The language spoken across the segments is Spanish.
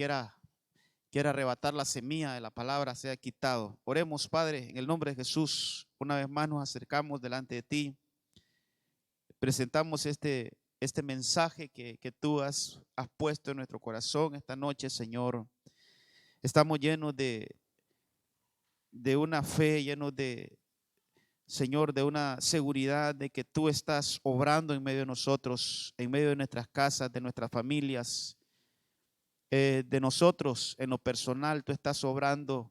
quiera, quiera arrebatar la semilla de la palabra sea quitado. Oremos, Padre, en el nombre de Jesús. Una vez más nos acercamos delante de ti. Presentamos este mensaje que tú has puesto en nuestro corazón esta noche, Señor. Estamos llenos de una fe, llenos Señor, de una seguridad de que tú estás obrando en medio de nosotros, en medio de nuestras casas, de nuestras familias, de nosotros en lo personal. Tú estás obrando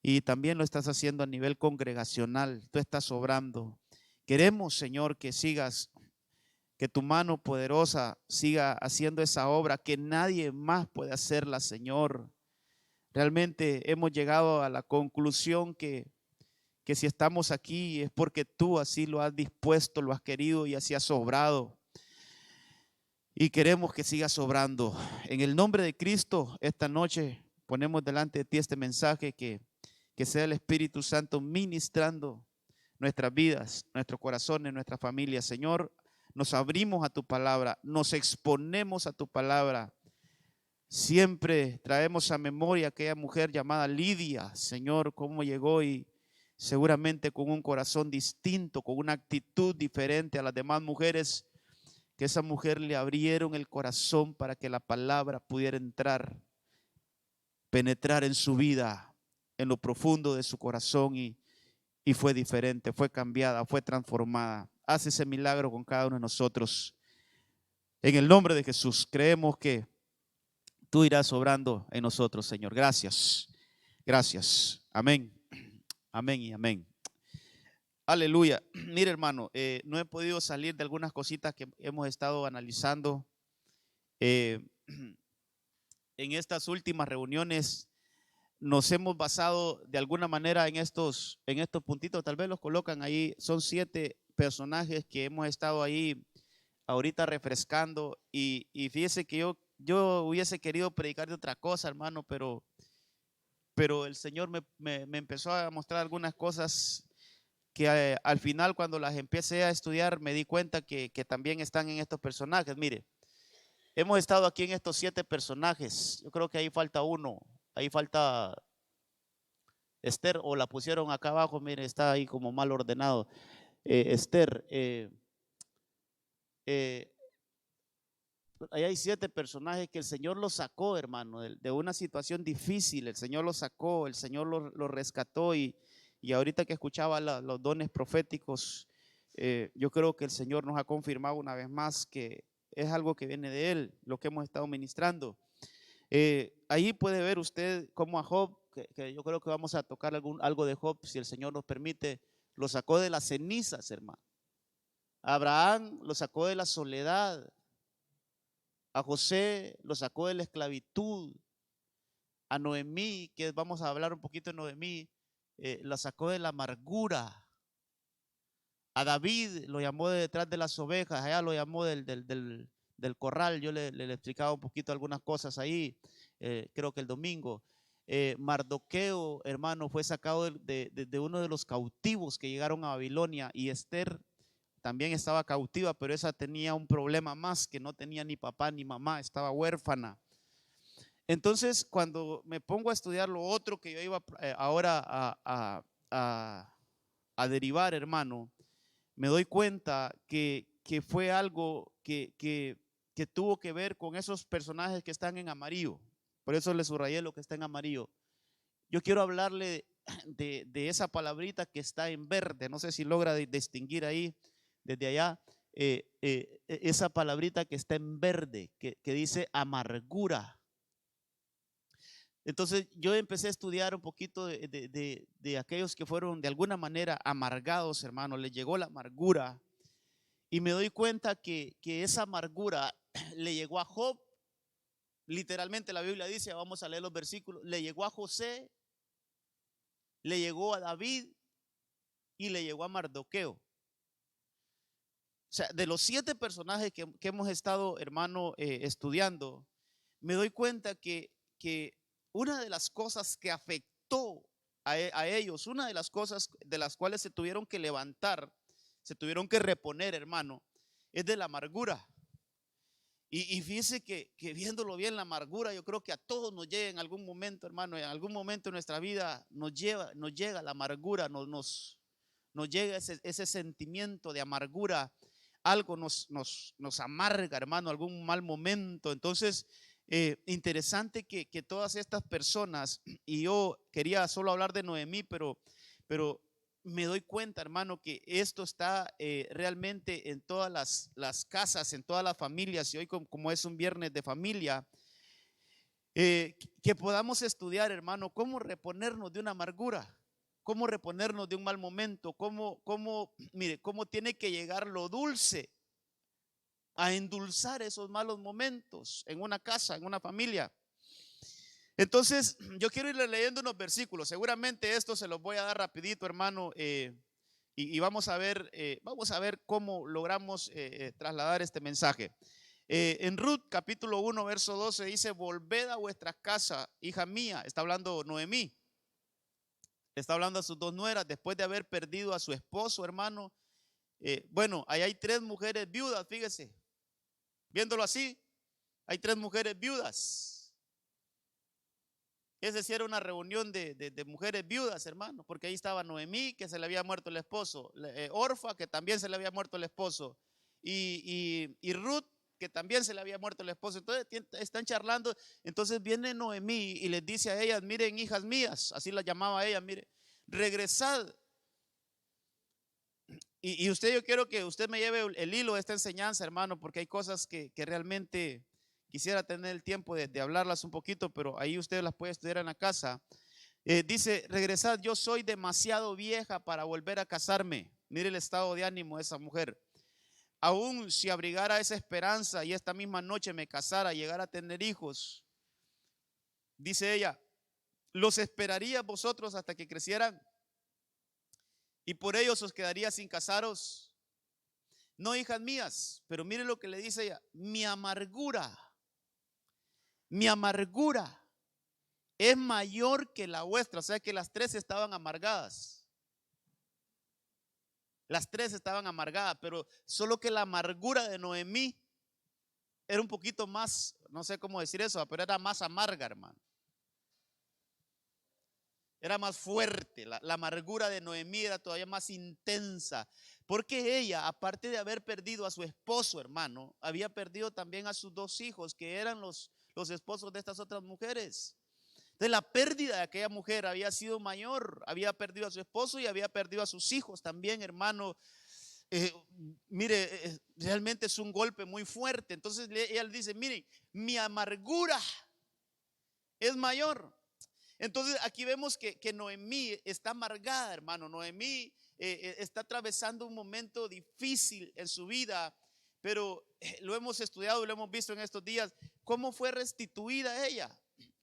y también lo estás haciendo a nivel congregacional. Tú estás obrando. Queremos, Señor, que sigas, que tu mano poderosa siga haciendo esa obra que nadie más puede hacerla, Señor. Realmente hemos llegado a la conclusión que si estamos aquí es porque tú así lo has dispuesto, lo has querido y así has obrado. Y queremos que sigas obrando. En el nombre de Cristo, esta noche ponemos delante de ti este mensaje que sea el Espíritu Santo ministrando nuestras vidas, nuestros corazones, nuestras familias. Señor, nos abrimos a tu palabra, nos exponemos a tu palabra. Siempre traemos a memoria a aquella mujer llamada Lidia, Señor, cómo llegó y seguramente con un corazón distinto, con una actitud diferente a las demás mujeres, que esa mujer le abrieron el corazón para que la palabra pudiera entrar, penetrar en su vida, en lo profundo de su corazón y fue diferente, fue cambiada, fue transformada. Haz ese milagro con cada uno de nosotros. En el nombre de Jesús, creemos que tú irás obrando en nosotros, Señor. Gracias, gracias. Amén, amén y amén. Aleluya. Mire, hermano, no he podido salir de algunas cositas que hemos estado analizando en estas últimas reuniones. Nos hemos basado de alguna manera en estos puntitos, tal vez los colocan ahí. Son 7 personajes que hemos estado ahí ahorita refrescando y fíjese que yo hubiese querido predicar de otra cosa, hermano, pero el Señor me empezó a mostrar algunas cosas que al final, cuando las empecé a estudiar, me di cuenta que también están en estos personajes. Mire, hemos estado aquí en estos 7 personajes. Yo creo que ahí falta uno, ahí falta Esther, o la pusieron acá abajo. Mire, está ahí como mal ordenado. Esther, ahí hay 7 personajes que el Señor los sacó, hermano, de una situación difícil. El Señor los sacó, el Señor los rescató y ahorita que escuchaba los dones proféticos, yo creo que el Señor nos ha confirmado una vez más que es algo que viene de Él, lo que hemos estado ministrando. Ahí puede ver usted cómo a Job, que yo creo que vamos a tocar algo de Job, si el Señor nos permite, lo sacó de las cenizas, hermano. A Abraham lo sacó de la soledad. A José lo sacó de la esclavitud. A Noemí, que vamos a hablar un poquito de Noemí, la sacó de la amargura. A David lo llamó de detrás de las ovejas, allá lo llamó del corral. Yo le explicaba un poquito algunas cosas ahí, creo que el domingo. Mardoqueo, hermano, fue sacado de uno de los cautivos que llegaron a Babilonia, y Esther también estaba cautiva, pero esa tenía un problema más, que no tenía ni papá ni mamá, estaba huérfana. Entonces, cuando me pongo a estudiar lo otro que yo iba ahora a derivar, hermano, me doy cuenta que fue algo que tuvo que ver con esos personajes que están en amarillo. Por eso le subrayé lo que está en amarillo. Yo quiero hablarle de esa palabrita que está en verde. No sé si logra distinguir ahí, desde allá, esa palabrita que está en verde, que dice amargura. Entonces yo empecé a estudiar un poquito de aquellos que fueron de alguna manera amargados, hermano. Les llegó la amargura. Y me doy cuenta que esa amargura le llegó a Job. Literalmente la Biblia dice, vamos a leer los versículos, le llegó a José, le llegó a David y le llegó a Mardoqueo. O sea, de los 7 personajes que hemos estado, hermano, estudiando, me doy cuenta que una de las cosas que afectó a ellos, una de las cosas de las cuales se tuvieron que levantar, se tuvieron que reponer, hermano, es de la amargura. Y fíjese que viéndolo bien, la amargura, yo creo que a todos nos llega en algún momento, hermano, en algún momento de nuestra vida nos llega la amargura, nos llega ese sentimiento de amargura, algo nos amarga, hermano, algún mal momento. Entonces, interesante que todas estas personas, y yo quería solo hablar de Noemí, pero me doy cuenta, hermano, que esto está realmente en todas las casas, en todas las familias, y hoy como es un viernes de familia, que podamos estudiar, hermano, cómo reponernos de una amargura, cómo reponernos de un mal momento, mire, cómo tiene que llegar lo dulce a endulzar esos malos momentos en una casa, en una familia. Entonces, yo quiero ir leyendo unos versículos. Seguramente esto se los voy a dar rapidito, hermano, y vamos a ver cómo logramos trasladar este mensaje. En Ruth capítulo 1 verso 12 dice: volved a vuestra casa, hija mía. Está hablando Noemí, está hablando a sus dos nueras después de haber perdido a su esposo, hermano. Bueno, ahí hay 3 mujeres viudas, fíjese, viéndolo así, hay 3 mujeres viudas. Ese sí era una reunión de mujeres viudas, hermano, porque ahí estaba Noemí, que se le había muerto el esposo, Orfa, que también se le había muerto el esposo, y Ruth, que también se le había muerto el esposo. Entonces están charlando. Entonces viene Noemí y les dice a ellas: miren, hijas mías, así las llamaba ella, mire, regresad. Y usted, yo quiero que usted me lleve el hilo de esta enseñanza, hermano, porque hay cosas que realmente quisiera tener el tiempo de hablarlas un poquito, pero ahí usted las puede estudiar en la casa. Dice: regresad, yo soy demasiado vieja para volver a casarme. Mire el estado de ánimo de esa mujer. Aún si abrigara esa esperanza y esta misma noche me casara, llegara a tener hijos, dice ella, ¿los esperaría vosotros hasta que crecieran? Y por ellos os quedaría sin casaros. No, hijas mías, pero mire lo que le dice ella: mi amargura es mayor que la vuestra. O sea que las 3 estaban amargadas. Las 3 estaban amargadas, pero solo que la amargura de Noemí era un poquito más, no sé cómo decir eso, pero era más amarga, hermano. Era más fuerte, la amargura de Noemí era todavía más intensa, porque ella, aparte de haber perdido a su esposo, hermano, había perdido también a sus 2 hijos, que eran los esposos de estas otras mujeres. Entonces la pérdida de aquella mujer había sido mayor, había perdido a su esposo y había perdido a sus hijos también, hermano. Mire, realmente es un golpe muy fuerte. Entonces ella le dice: mire, mi amargura es mayor. Entonces aquí vemos que Noemí está amargada, hermano. Noemí está atravesando un momento difícil en su vida, pero lo hemos estudiado y lo hemos visto en estos días. ¿Cómo fue restituida ella?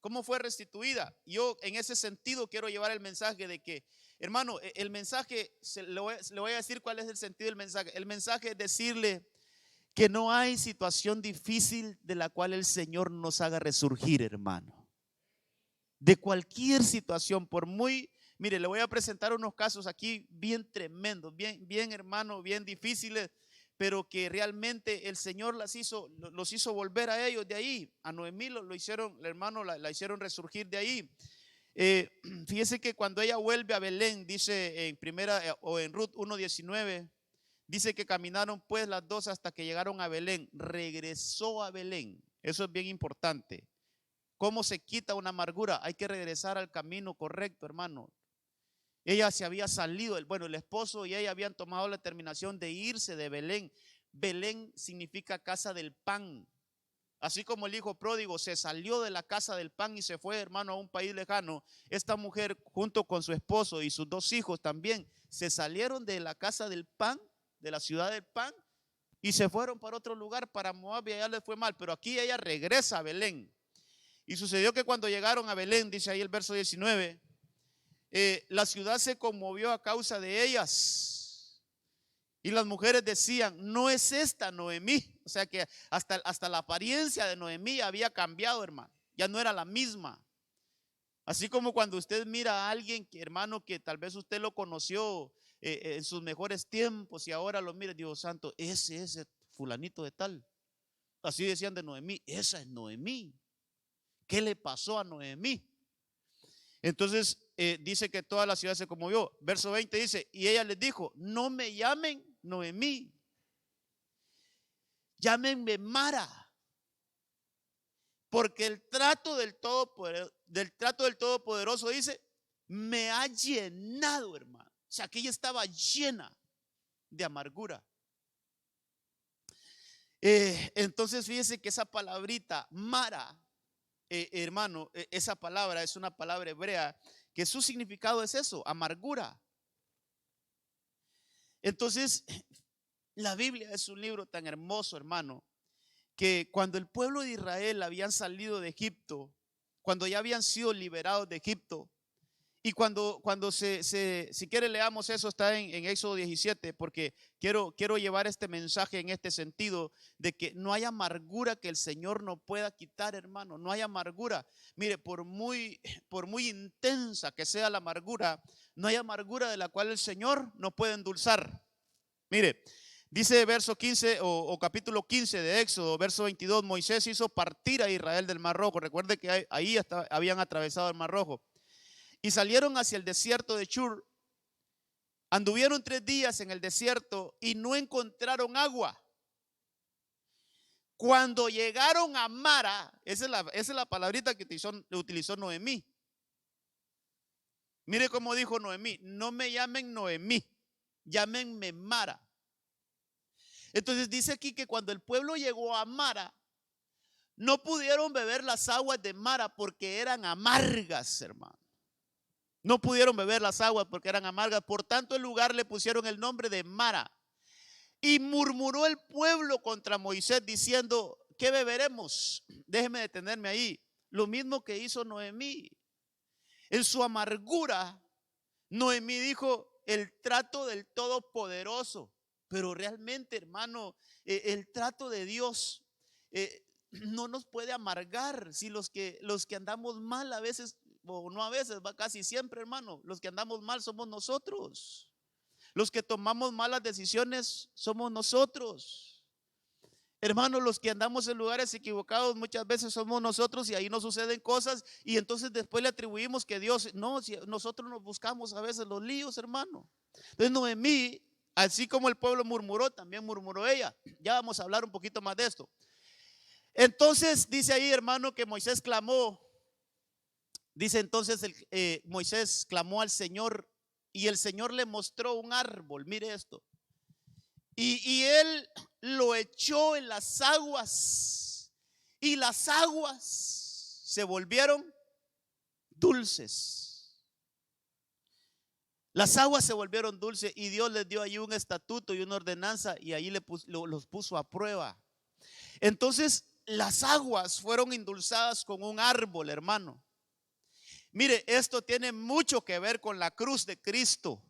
¿Cómo fue restituida? Yo en ese sentido quiero llevar el mensaje de que, hermano, el mensaje, le voy a decir cuál es el sentido del mensaje. El mensaje es decirle que no hay situación difícil de la cual el Señor nos haga resurgir, hermano. De cualquier situación, por muy, mire, le voy a presentar unos casos aquí bien tremendos, bien hermano, bien difíciles, pero que realmente el Señor los hizo volver a ellos de ahí. A Noemí lo hicieron, hermano, la hicieron resurgir de ahí. Fíjese que cuando ella vuelve a Belén, dice en o en Ruth 1:19, dice que caminaron pues las 2 hasta que llegaron a Belén. Regresó a Belén. Eso es bien importante. ¿Cómo se quita una amargura? Hay que regresar al camino correcto, hermano. Ella se había salido, el esposo y ella habían tomado la determinación de irse de Belén. Belén significa casa del pan. Así como el hijo pródigo se salió de la casa del pan y se fue, hermano, a un país lejano, esta mujer junto con su esposo y sus 2 hijos también se salieron de la casa del pan, de la ciudad del pan, y se fueron para otro lugar, para Moab, y allá les fue mal. Pero aquí ella regresa a Belén. Y sucedió que cuando llegaron a Belén, dice ahí el verso 19, la ciudad se conmovió a causa de ellas. Y las mujeres decían: no es esta Noemí. O sea que hasta la apariencia de Noemí había cambiado, hermano. Ya no era la misma. Así como cuando usted mira a alguien, hermano, que tal vez usted lo conoció en sus mejores tiempos y ahora lo mira, Dios santo, ese es el fulanito de tal. Así decían de Noemí, esa es Noemí. ¿Qué le pasó a Noemí? Entonces dice que toda la ciudad se conmovió. Verso 20 dice, y ella les dijo, no me llamen Noemí, llámenme Mara, porque el trato del Todopoderoso dice, me ha llenado, hermano. O sea, que ella estaba llena de amargura. Entonces fíjese que esa palabrita Mara, hermano, esa palabra es una palabra hebrea que su significado es eso, amargura. Entonces la Biblia es un libro tan hermoso, hermano, que cuando el pueblo de Israel habían salido de Egipto, cuando ya habían sido liberados de Egipto, y cuando si quiere leamos eso, está en Éxodo 17, porque quiero llevar este mensaje en este sentido de que no hay amargura que el Señor no pueda quitar, hermano. No hay amargura. Mire, por muy intensa que sea la amargura, no hay amargura de la cual el Señor no puede endulzar. Mire, dice verso 15 o capítulo 15 de Éxodo, verso 22, Moisés hizo partir a Israel del Mar Rojo. Recuerde que ahí habían atravesado el Mar Rojo. Y salieron hacia el desierto de Shur. Anduvieron 3 días en el desierto y no encontraron agua. Cuando llegaron a Mara, esa es la palabrita que utilizó Noemí. Mire cómo dijo Noemí, no me llamen Noemí, llámenme Mara. Entonces dice aquí que cuando el pueblo llegó a Mara, no pudieron beber las aguas de Mara porque eran amargas, hermano. No pudieron beber las aguas porque eran amargas. Por tanto, el lugar le pusieron el nombre de Mara. Y murmuró el pueblo contra Moisés diciendo, ¿qué beberemos? Déjeme detenerme ahí. Lo mismo que hizo Noemí. En su amargura, Noemí dijo, el trato del Todopoderoso. Pero realmente, hermano, el trato de Dios no nos puede amargar. Si los que andamos mal a veces, o no a veces, va casi siempre, hermano, los que andamos mal somos nosotros. Los que tomamos malas decisiones somos nosotros. Hermano, los que andamos en lugares equivocados muchas veces somos nosotros, y ahí nos suceden cosas y entonces después le atribuimos que Dios, no, si nosotros nos buscamos a veces los líos, hermano. Entonces Noemí, así como el pueblo murmuró, también murmuró ella. Ya vamos a hablar un poquito más de esto. Entonces dice ahí, hermano, que Moisés clamó. Dice entonces Moisés clamó al Señor y el Señor le mostró un árbol. Mire esto. Y él lo echó en las aguas y las aguas se volvieron dulces. Las aguas se volvieron dulces y Dios les dio ahí un estatuto y una ordenanza y ahí los puso a prueba. Entonces las aguas fueron endulzadas con un árbol, hermano. Mire, esto tiene mucho que ver con la cruz de Cristo.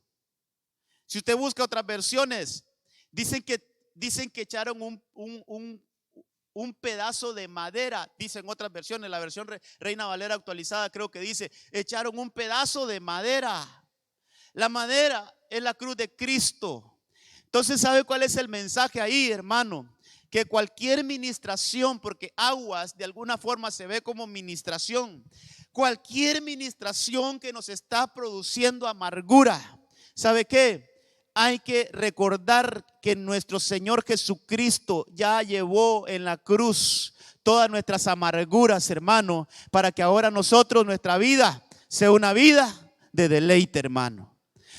Si usted busca otras versiones, dicen que echaron un pedazo de madera. Dicen otras versiones, la versión Reina Valera actualizada creo que dice, echaron un pedazo de madera. La madera es la cruz de Cristo. Entonces, ¿sabe cuál es el mensaje ahí, hermano? Que cualquier ministración, porque aguas de alguna forma se ve como ministración, cualquier ministración que nos está produciendo amargura, ¿sabe qué? Hay que recordar que nuestro Señor Jesucristo ya llevó en la cruz todas nuestras amarguras, hermano, para que ahora nosotros, nuestra vida, sea una vida de deleite, hermano.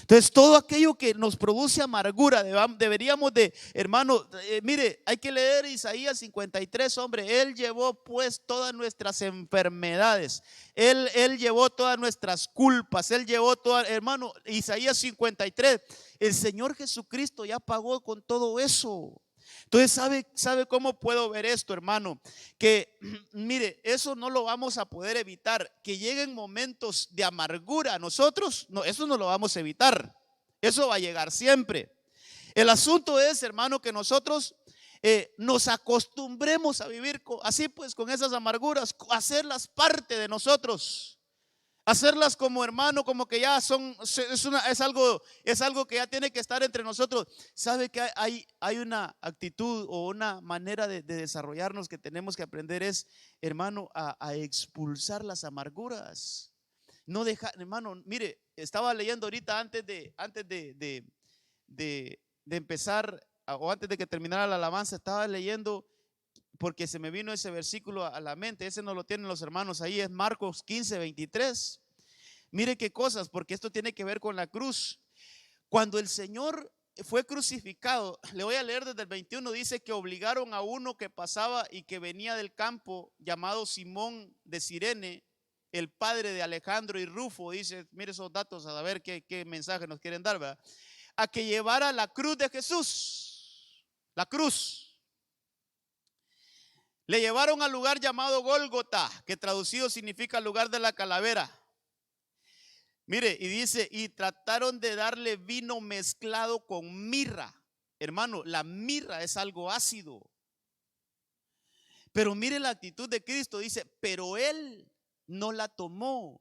Entonces todo aquello que nos produce amargura deberíamos de, hermano, mire, hay que leer Isaías 53, hombre. Él llevó pues todas nuestras enfermedades, Él llevó todas nuestras culpas, Él llevó todas, hermano, Isaías 53, el Señor Jesucristo ya pagó con todo eso. Entonces, ¿sabe cómo puedo ver esto, hermano? Que mire, eso no lo vamos a poder evitar. Que lleguen momentos de amargura a nosotros, no, eso no lo vamos a evitar. Eso va a llegar siempre. El asunto es, hermano, que nosotros nos acostumbremos a vivir así pues con esas amarguras, hacerlas parte de nosotros. Hacerlas como hermano, como que ya son, es algo que ya tiene que estar entre nosotros. ¿Sabe que hay una actitud o una manera de desarrollarnos que tenemos que aprender? Es, hermano, a expulsar las amarguras. No dejar, hermano, mire, estaba leyendo ahorita de empezar, o antes de que terminara la alabanza, estaba leyendo porque se me vino ese versículo a la mente. Ese no lo tienen los hermanos ahí, es Marcos 15:23. Mire qué cosas, porque esto tiene que ver con la cruz. Cuando el Señor fue crucificado, le voy a leer desde el 21, dice que obligaron a uno que pasaba y que venía del campo, llamado Simón de Cirene, el padre de Alejandro y Rufo. Dice, mire esos datos, a ver qué mensaje nos quieren dar, ¿verdad? A que llevara la cruz de Jesús, la cruz. Le llevaron al lugar llamado Gólgota, que traducido significa lugar de la calavera. Mire, y dice, y trataron de darle vino mezclado con mirra. Hermano, la mirra es algo ácido. Pero mire la actitud de Cristo, dice, pero él no la tomó,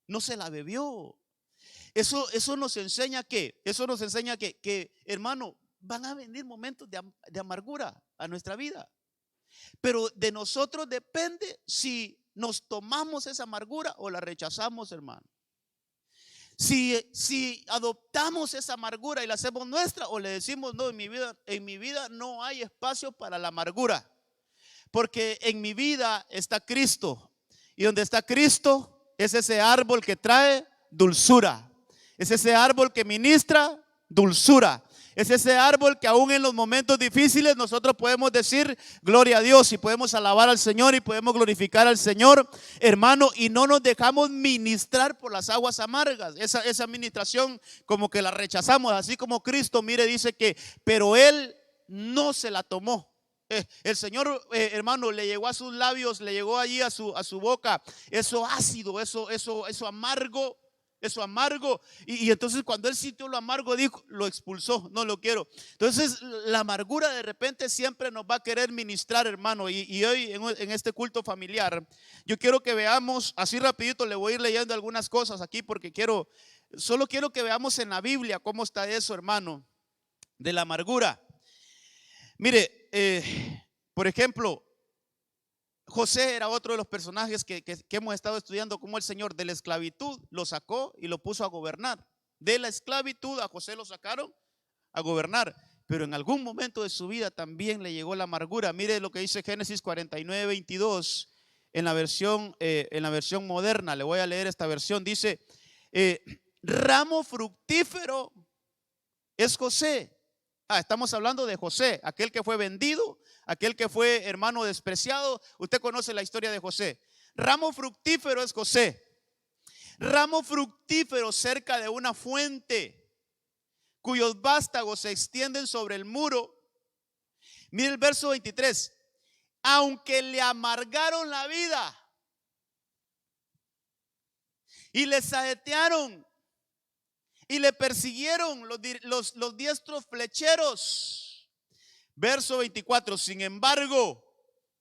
no se la bebió. Eso nos enseña que, hermano, van a venir momentos de amargura a nuestra vida. Pero de nosotros depende si nos tomamos esa amargura o la rechazamos, hermano. Si adoptamos esa amargura y la hacemos nuestra, o le decimos, no, en mi vida no hay espacio para la amargura, porque en mi vida está Cristo, y donde está Cristo es ese árbol que trae dulzura, es ese árbol que ministra dulzura. Es ese árbol que aún en los momentos difíciles nosotros podemos decir gloria a Dios y podemos alabar al Señor y podemos glorificar al Señor, hermano, y no nos dejamos ministrar por las aguas amargas. Esa administración como que la rechazamos, así como Cristo, mire, dice que, pero él no se la tomó. El Señor, hermano, le llegó a sus labios, le llegó allí a su boca, eso ácido, eso amargo. Eso amargo, y entonces cuando él sintió lo amargo, dijo, lo expulsó, no lo quiero. Entonces la amargura de repente siempre nos va a querer ministrar, hermano. Y hoy en este culto familiar, yo quiero que veamos, así rapidito le voy a ir leyendo algunas cosas aquí, porque solo quiero que veamos en la Biblia cómo está eso, hermano, de la amargura. Mire, por ejemplo, José era otro de los personajes que hemos estado estudiando, cómo el Señor de la esclavitud lo sacó y lo puso a gobernar. De la esclavitud a José lo sacaron a gobernar, pero en algún momento de su vida también le llegó la amargura. Mire lo que dice Génesis 49:22 en la versión moderna. Le voy a leer esta versión. Dice, ramo fructífero es José. Estamos hablando de José, aquel que fue vendido, aquel que fue hermano despreciado. Usted conoce la historia de José. Ramo fructífero es José. Ramo fructífero cerca de una fuente, cuyos vástagos se extienden sobre el muro. Mire el verso 23. Aunque le amargaron la vida y le saetearon y le persiguieron los diestros flecheros. Verso 24. Sin embargo,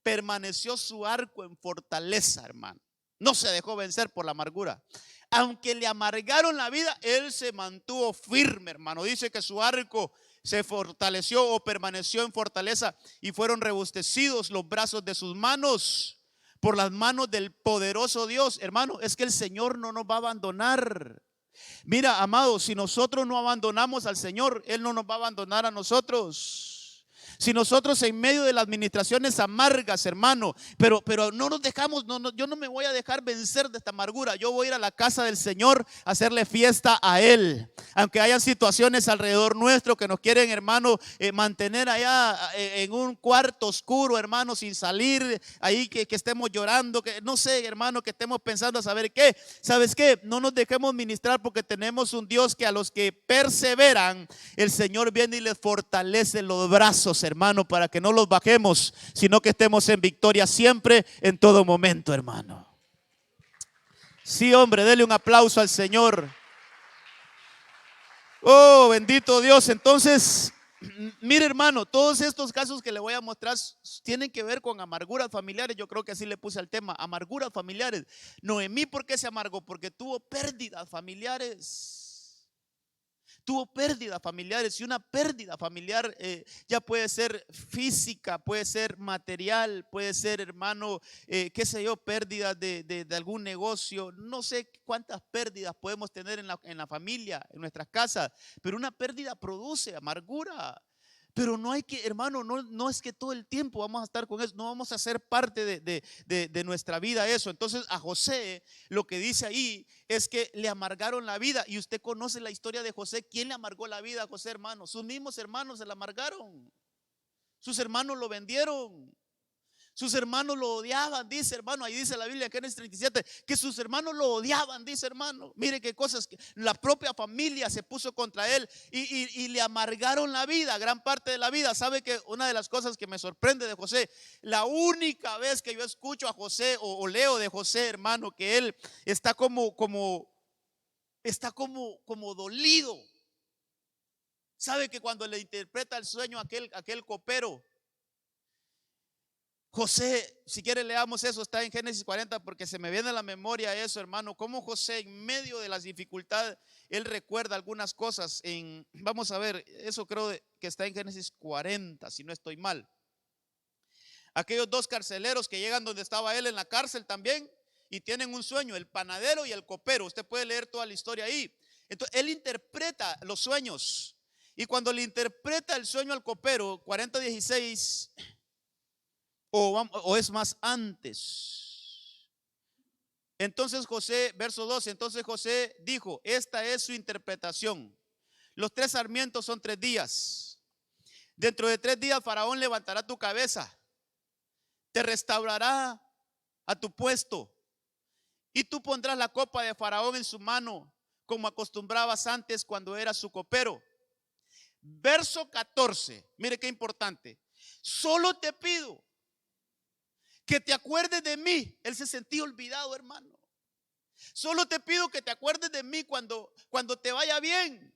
permaneció su arco en fortaleza, hermano. No se dejó vencer por la amargura. Aunque le amargaron la vida, él se mantuvo firme, hermano. Dice que su arco se fortaleció o permaneció en fortaleza, y fueron rebustecidos los brazos de sus manos por las manos del poderoso Dios. Hermano, es que el Señor no nos va a abandonar. Mira, amado, si nosotros no abandonamos al Señor, Él no nos va a abandonar a nosotros. Si nosotros en medio de las administraciones amargas, hermano, pero no nos dejamos, yo no me voy a dejar vencer de esta amargura. Yo voy a ir a la casa del Señor a hacerle fiesta a Él. Aunque hayan situaciones alrededor nuestro que nos quieren, hermano, mantener allá en un cuarto oscuro, hermano, sin salir, ahí que estemos llorando, que no sé, hermano, que estemos pensando a saber qué. ¿Sabes qué? No nos dejemos ministrar, porque tenemos un Dios que a los que perseveran, el Señor viene y les fortalece los brazos, hermano, para que no los bajemos, sino que estemos en victoria siempre, en todo momento, hermano. Sí, hombre, dele un aplauso al Señor. Oh, bendito Dios. Entonces, Mire, hermano, todos estos casos que le voy a mostrar tienen que ver con amarguras familiares. Yo creo que así le puse al tema, amarguras familiares. Noemí, ¿por qué se amargó? Porque tuvo pérdidas familiares. Tuvo pérdidas familiares, y una pérdida familiar ya puede ser física, puede ser material, puede ser, hermano, qué sé yo, pérdidas de algún negocio. No sé cuántas pérdidas podemos tener en la familia, en nuestras casas, pero una pérdida produce amargura. Pero no hay que, hermano, no es que todo el tiempo vamos a estar con eso, no vamos a ser parte de nuestra vida eso. Entonces a José lo que dice ahí es que le amargaron la vida. Y usted conoce la historia de José. ¿Quién le amargó la vida a José, hermano? Sus mismos hermanos se la amargaron. Sus hermanos lo vendieron. Sus hermanos lo odiaban, dice, hermano. Ahí dice la Biblia, Génesis 37, que sus hermanos lo odiaban, dice, hermano. Mire qué cosas, que la propia familia se puso contra él y le amargaron la vida, gran parte de la vida. ¿Sabe que una de las cosas que me sorprende de José, la única vez que yo escucho a José o leo de José, hermano, que él está como dolido? ¿Sabe que cuando le interpreta el sueño a aquel copero? José, si quiere leamos eso, está en Génesis 40, porque se me viene a la memoria eso, hermano, cómo José en medio de las dificultades, él recuerda algunas cosas. Vamos a ver, eso creo que está en Génesis 40, si no estoy mal. Aquellos dos carceleros que llegan donde estaba él en la cárcel también, y tienen un sueño, el panadero y el copero. Usted puede leer toda la historia ahí. Entonces, él interpreta los sueños, y cuando le interpreta el sueño al copero, 40:16, o es más antes. Entonces José, verso 12, entonces José dijo: esta es su interpretación. Los 3 sarmientos son 3 días. Dentro de 3 días Faraón levantará tu cabeza, te restaurará a tu puesto, y tú pondrás la copa de Faraón en su mano, como acostumbrabas antes cuando eras su copero. Verso 14, mire qué importante. Solo te pido que te acuerdes de mí. Él se sentía olvidado, hermano. Solo te pido que te acuerdes de mí cuando te vaya bien.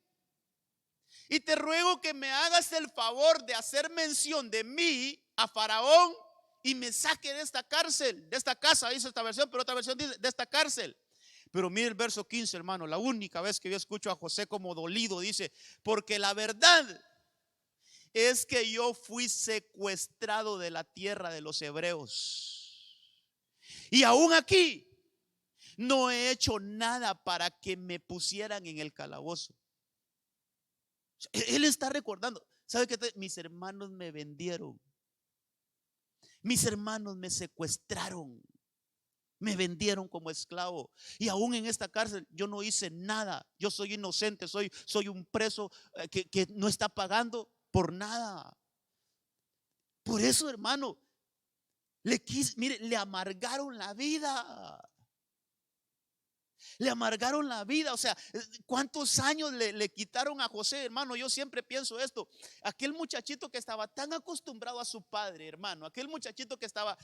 Y te ruego que me hagas el favor de hacer mención de mí a Faraón y me saque de esta cárcel, de esta casa, dice esta versión, pero otra versión dice de esta cárcel. Pero mire el verso 15, hermano, la única vez que yo escucho a José como dolido, dice: porque la verdad es que yo fui secuestrado de la tierra de los hebreos, y aún aquí no he hecho nada para que me pusieran en el calabozo. Él está recordando, ¿sabe qué? Mis hermanos me vendieron, mis hermanos me secuestraron, me vendieron como esclavo, y aún en esta cárcel yo no hice nada. Yo soy inocente, soy un preso que no está pagando por nada. Por eso, hermano, mire, le amargaron la vida. Le amargaron la vida. O sea, ¿cuántos años le quitaron a José, hermano? Yo siempre pienso esto. Aquel muchachito que estaba tan acostumbrado a su padre, hermano, aquel muchachito que estaba,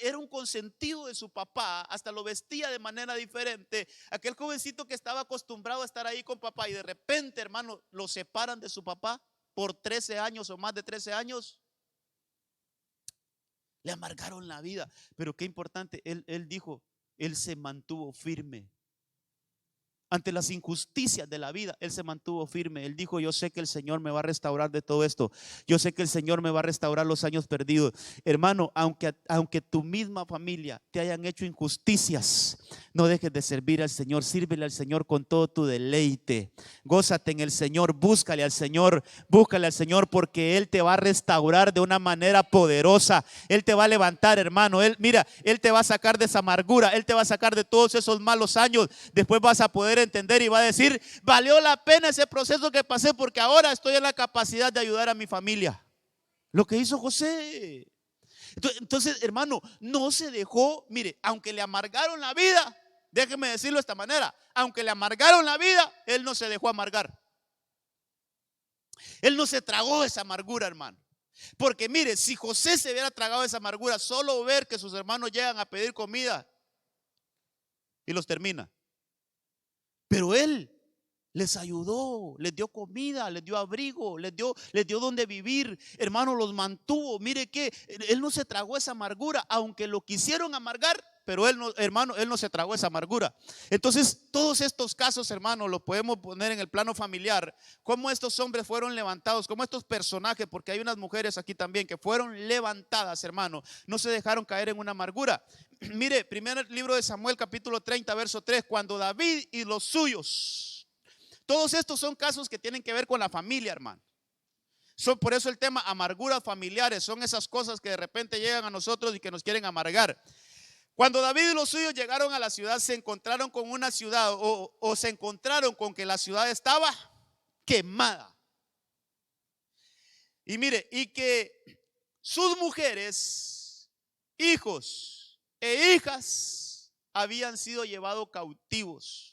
era un consentido de su papá, hasta lo vestía de manera diferente. Aquel jovencito que estaba acostumbrado a estar ahí con papá, y de repente, hermano, lo separan de su papá por 13 años o más de 13 años. Le amargaron la vida. Pero qué importante, él dijo, él se mantuvo firme. Ante las injusticias de la vida, él se mantuvo firme. Él dijo: yo sé que el Señor me va a restaurar de todo esto. Yo sé que el Señor me va a restaurar los años perdidos. Hermano, aunque tu misma familia te hayan hecho injusticias, no dejes de servir al Señor. Sírvele al Señor con todo tu deleite. Gózate en el Señor, búscale al Señor, porque Él te va a restaurar de una manera poderosa. Él te va a levantar, hermano. Él te va a sacar de esa amargura. Él te va a sacar de todos esos malos años. Después vas a poder entender y va a decir: valió la pena ese proceso que pasé, porque ahora estoy en la capacidad de ayudar a mi familia. Lo que hizo José. Entonces, hermano, no se dejó. Mire, aunque le amargaron la vida, déjeme decirlo de esta manera: aunque le amargaron la vida, él no se dejó amargar. Él no se tragó esa amargura, hermano. Porque mire, si José se hubiera tragado esa amargura, solo ver que sus hermanos llegan a pedir comida y los termina. Pero él Les ayudó, les dio comida, les dio abrigo, les dio donde vivir. Hermano, los mantuvo. Mire que él no se tragó esa amargura, aunque lo quisieron amargar, pero él no, hermano, él no se tragó esa amargura. Entonces, todos estos casos, hermano, los podemos poner en el plano familiar. Cómo estos hombres fueron levantados, cómo estos personajes, porque hay unas mujeres aquí también que fueron levantadas, hermano, no se dejaron caer en una amargura. Mire, primer libro de Samuel, capítulo 30, verso 3, cuando David y los suyos. Todos estos son casos que tienen que ver con la familia, hermano. Por eso el tema amarguras familiares, son esas cosas que de repente llegan a nosotros y que nos quieren amargar. Cuando David y los suyos llegaron a la ciudad, se encontraron con una ciudad o se encontraron con que la ciudad estaba quemada. Y mire, y que sus mujeres, hijos e hijas habían sido llevados cautivos.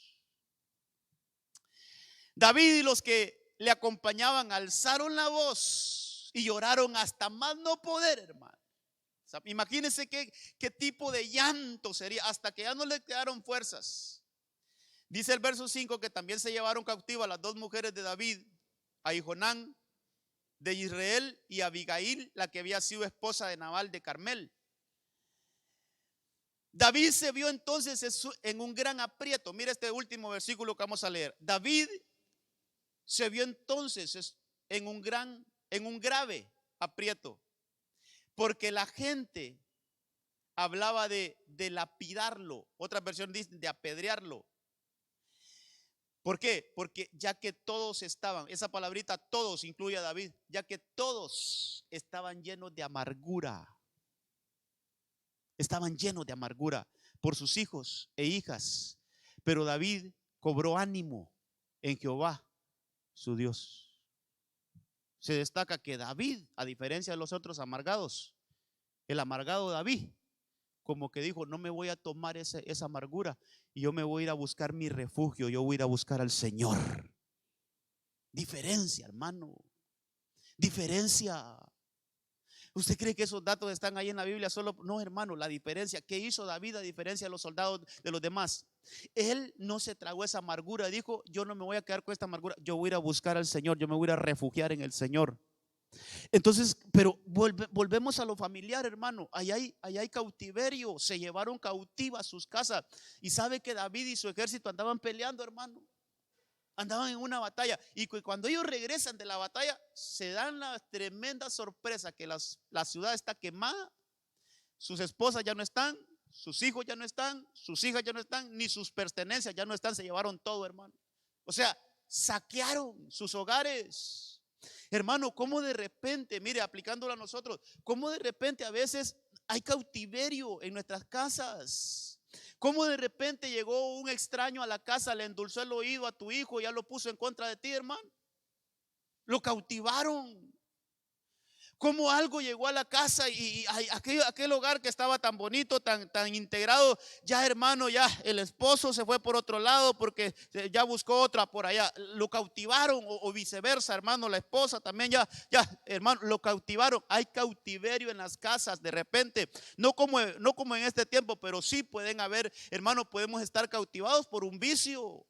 David y los que le acompañaban alzaron la voz y lloraron hasta más no poder, hermano. O sea, imagínense qué tipo de llanto sería, hasta que ya no le quedaron fuerzas. Dice el verso 5 que también se llevaron cautivas las dos mujeres de David, Ahijonán de Israel y Abigail, la que había sido esposa de Nabal de Carmel. David se vio entonces en un gran aprieto. Mira este último versículo que vamos a leer. David se vio entonces en un grave aprieto, porque la gente hablaba de lapidarlo. Otra versión dice de apedrearlo. ¿Por qué? Porque ya que todos estaban, esa palabrita todos incluye a David, ya que todos estaban llenos de amargura. Estaban llenos de amargura por sus hijos e hijas. Pero David cobró ánimo en Jehová, su Dios. Se destaca que David, a diferencia de los otros amargados, el amargado David, como que dijo, no me voy a tomar esa amargura y yo me voy a ir a buscar mi refugio, yo voy a ir a buscar al Señor. Diferencia, hermano. Diferencia. ¿Usted cree que esos datos están ahí en la Biblia solo? No, hermano, la diferencia. ¿Qué hizo David a diferencia de los soldados de los demás? Él no se tragó esa amargura. Dijo, yo no me voy a quedar con esta amargura. Yo voy a ir a buscar al Señor. Yo me voy a ir a refugiar en el Señor. Entonces, pero volvemos a lo familiar, hermano. Ahí hay cautiverio. Se llevaron cautivas sus casas. Y sabe que David y su ejército andaban peleando, hermano. Andaban en una batalla y cuando ellos regresan de la batalla se dan la tremenda sorpresa que la ciudad está quemada, sus esposas ya no están, sus hijos ya no están, sus hijas ya no están, ni sus pertenencias ya no están, se llevaron todo, hermano. O sea, saquearon sus hogares. Hermano, cómo de repente, mire, aplicándolo a nosotros, cómo de repente a veces hay cautiverio en nuestras casas. Cómo de repente llegó un extraño a la casa, le endulzó el oído a tu hijo y ya lo puso en contra de ti, hermano. Lo cautivaron. Como algo llegó a la casa y aquel hogar que estaba tan bonito, tan integrado, ya, hermano, ya el esposo se fue por otro lado porque ya buscó otra por allá. Lo cautivaron o viceversa, hermano, la esposa también ya, hermano, lo cautivaron. Hay cautiverio en las casas de repente, no como en este tiempo, pero sí pueden haber, hermano, podemos estar cautivados por un vicio.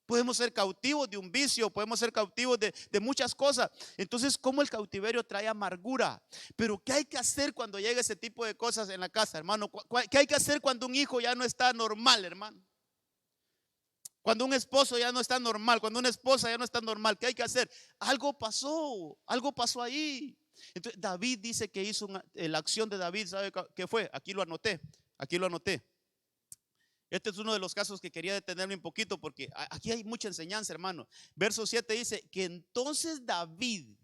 Podemos ser cautivos de un vicio, podemos ser cautivos de muchas cosas. Entonces, ¿cómo el cautiverio trae amargura? Pero ¿qué hay que hacer cuando llega ese tipo de cosas en la casa, hermano? ¿Qué hay que hacer cuando un hijo ya no está normal, hermano? Cuando un esposo ya no está normal, cuando una esposa ya no está normal, ¿qué hay que hacer? Algo pasó ahí. Entonces, David dice que hizo la acción de David, ¿sabe qué fue? Aquí lo anoté. Este es uno de los casos que quería detenerme un poquito porque aquí hay mucha enseñanza, hermano. Verso 7 dice que entonces David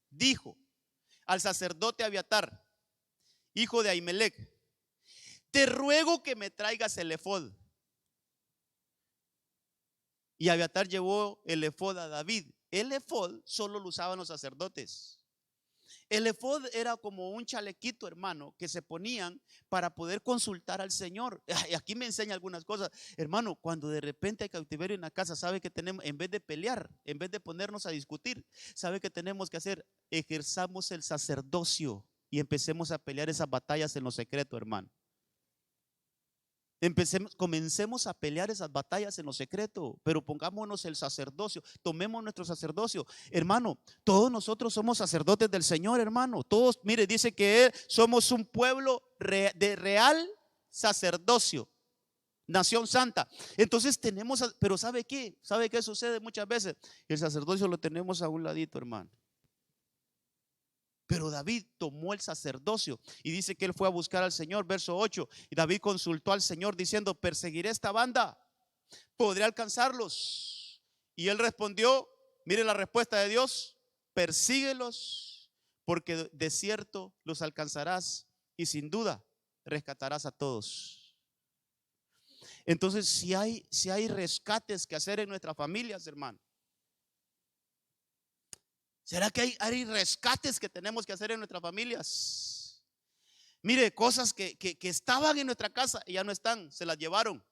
dijo al sacerdote Abiatar, hijo de Ahimelech, te ruego que me traigas el efod. Y Abiatar llevó el efod a David. El efod solo lo usaban los sacerdotes. El efod era como un chalequito, hermano, que se ponían para poder consultar al Señor. Y aquí me enseña algunas cosas. Hermano, cuando de repente hay cautiverio en la casa, sabe que tenemos, en vez de pelear, en vez de ponernos a discutir, sabe que tenemos que hacer, ejerzamos el sacerdocio y empecemos a pelear esas batallas en lo secreto, hermano. Comencemos a pelear esas batallas en lo secreto, pero pongámonos el sacerdocio, tomemos nuestro sacerdocio. Hermano, todos nosotros somos sacerdotes del Señor, hermano. Todos, mire, dice que somos un pueblo de real sacerdocio, nación santa. Entonces tenemos, pero ¿sabe qué? ¿Sabe qué sucede muchas veces? El sacerdocio lo tenemos a un ladito, hermano. Pero David tomó el sacerdocio y dice que él fue a buscar al Señor, verso 8. Y David consultó al Señor diciendo: ¿perseguiré esta banda? ¿Podré alcanzarlos? Y él respondió, mire la respuesta de Dios: persíguelos, porque de cierto los alcanzarás y sin duda rescatarás a todos. Entonces, si hay rescates que hacer en nuestras familias, hermano, ¿será que hay rescates que tenemos que hacer en nuestras familias? Mire, cosas que estaban en nuestra casa y ya no están, se las llevaron.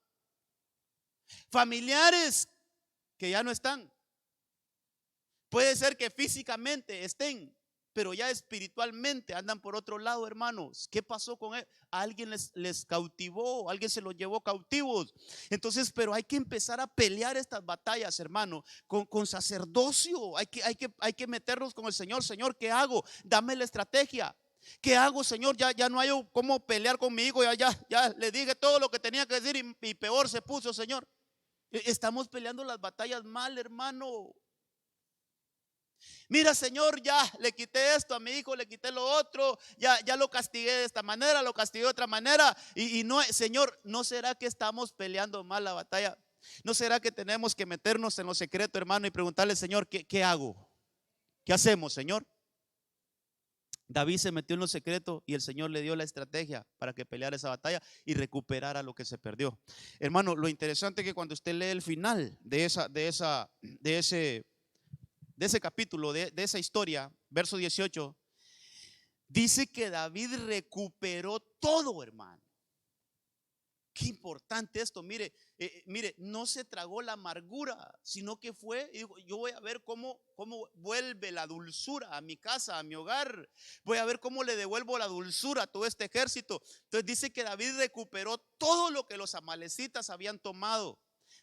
Familiares que ya no están. Puede ser que físicamente estén, pero ya espiritualmente andan por otro lado, hermanos. ¿Qué pasó con él? Alguien les cautivó, alguien se los llevó cautivos. Entonces, pero hay que empezar a pelear estas batallas, hermano, con sacerdocio. Hay que meternos con el Señor. Señor, ¿qué hago? Dame la estrategia. ¿Qué hago, Señor? Ya no hay cómo pelear con mi hijo. Ya le dije todo lo que tenía que decir y peor se puso, Señor. Estamos peleando las batallas mal, hermano. Mira, Señor, ya le quité esto a mi hijo, le quité lo otro, ya lo castigué de esta manera, lo castigué de otra manera. Y no, Señor, ¿no será que estamos peleando mal la batalla? ¿No será que tenemos que meternos en lo secreto, hermano, y preguntarle, Señor, ¿qué hago? ¿Qué hacemos, Señor? David se metió en lo secreto y el Señor le dio la estrategia para que peleara esa batalla y recuperara lo que se perdió. Hermano, lo interesante es que cuando usted lee el final de ese capítulo, de esa historia, verso 18, dice que David recuperó todo, hermano. Qué importante esto. Mire, no se tragó la amargura, sino que fue y dijo: yo voy a ver cómo vuelve la dulzura a mi casa, a mi hogar. Voy a ver cómo le devuelvo la dulzura a todo este ejército. Entonces dice que David recuperó todo lo que los amalecitas habían tomado.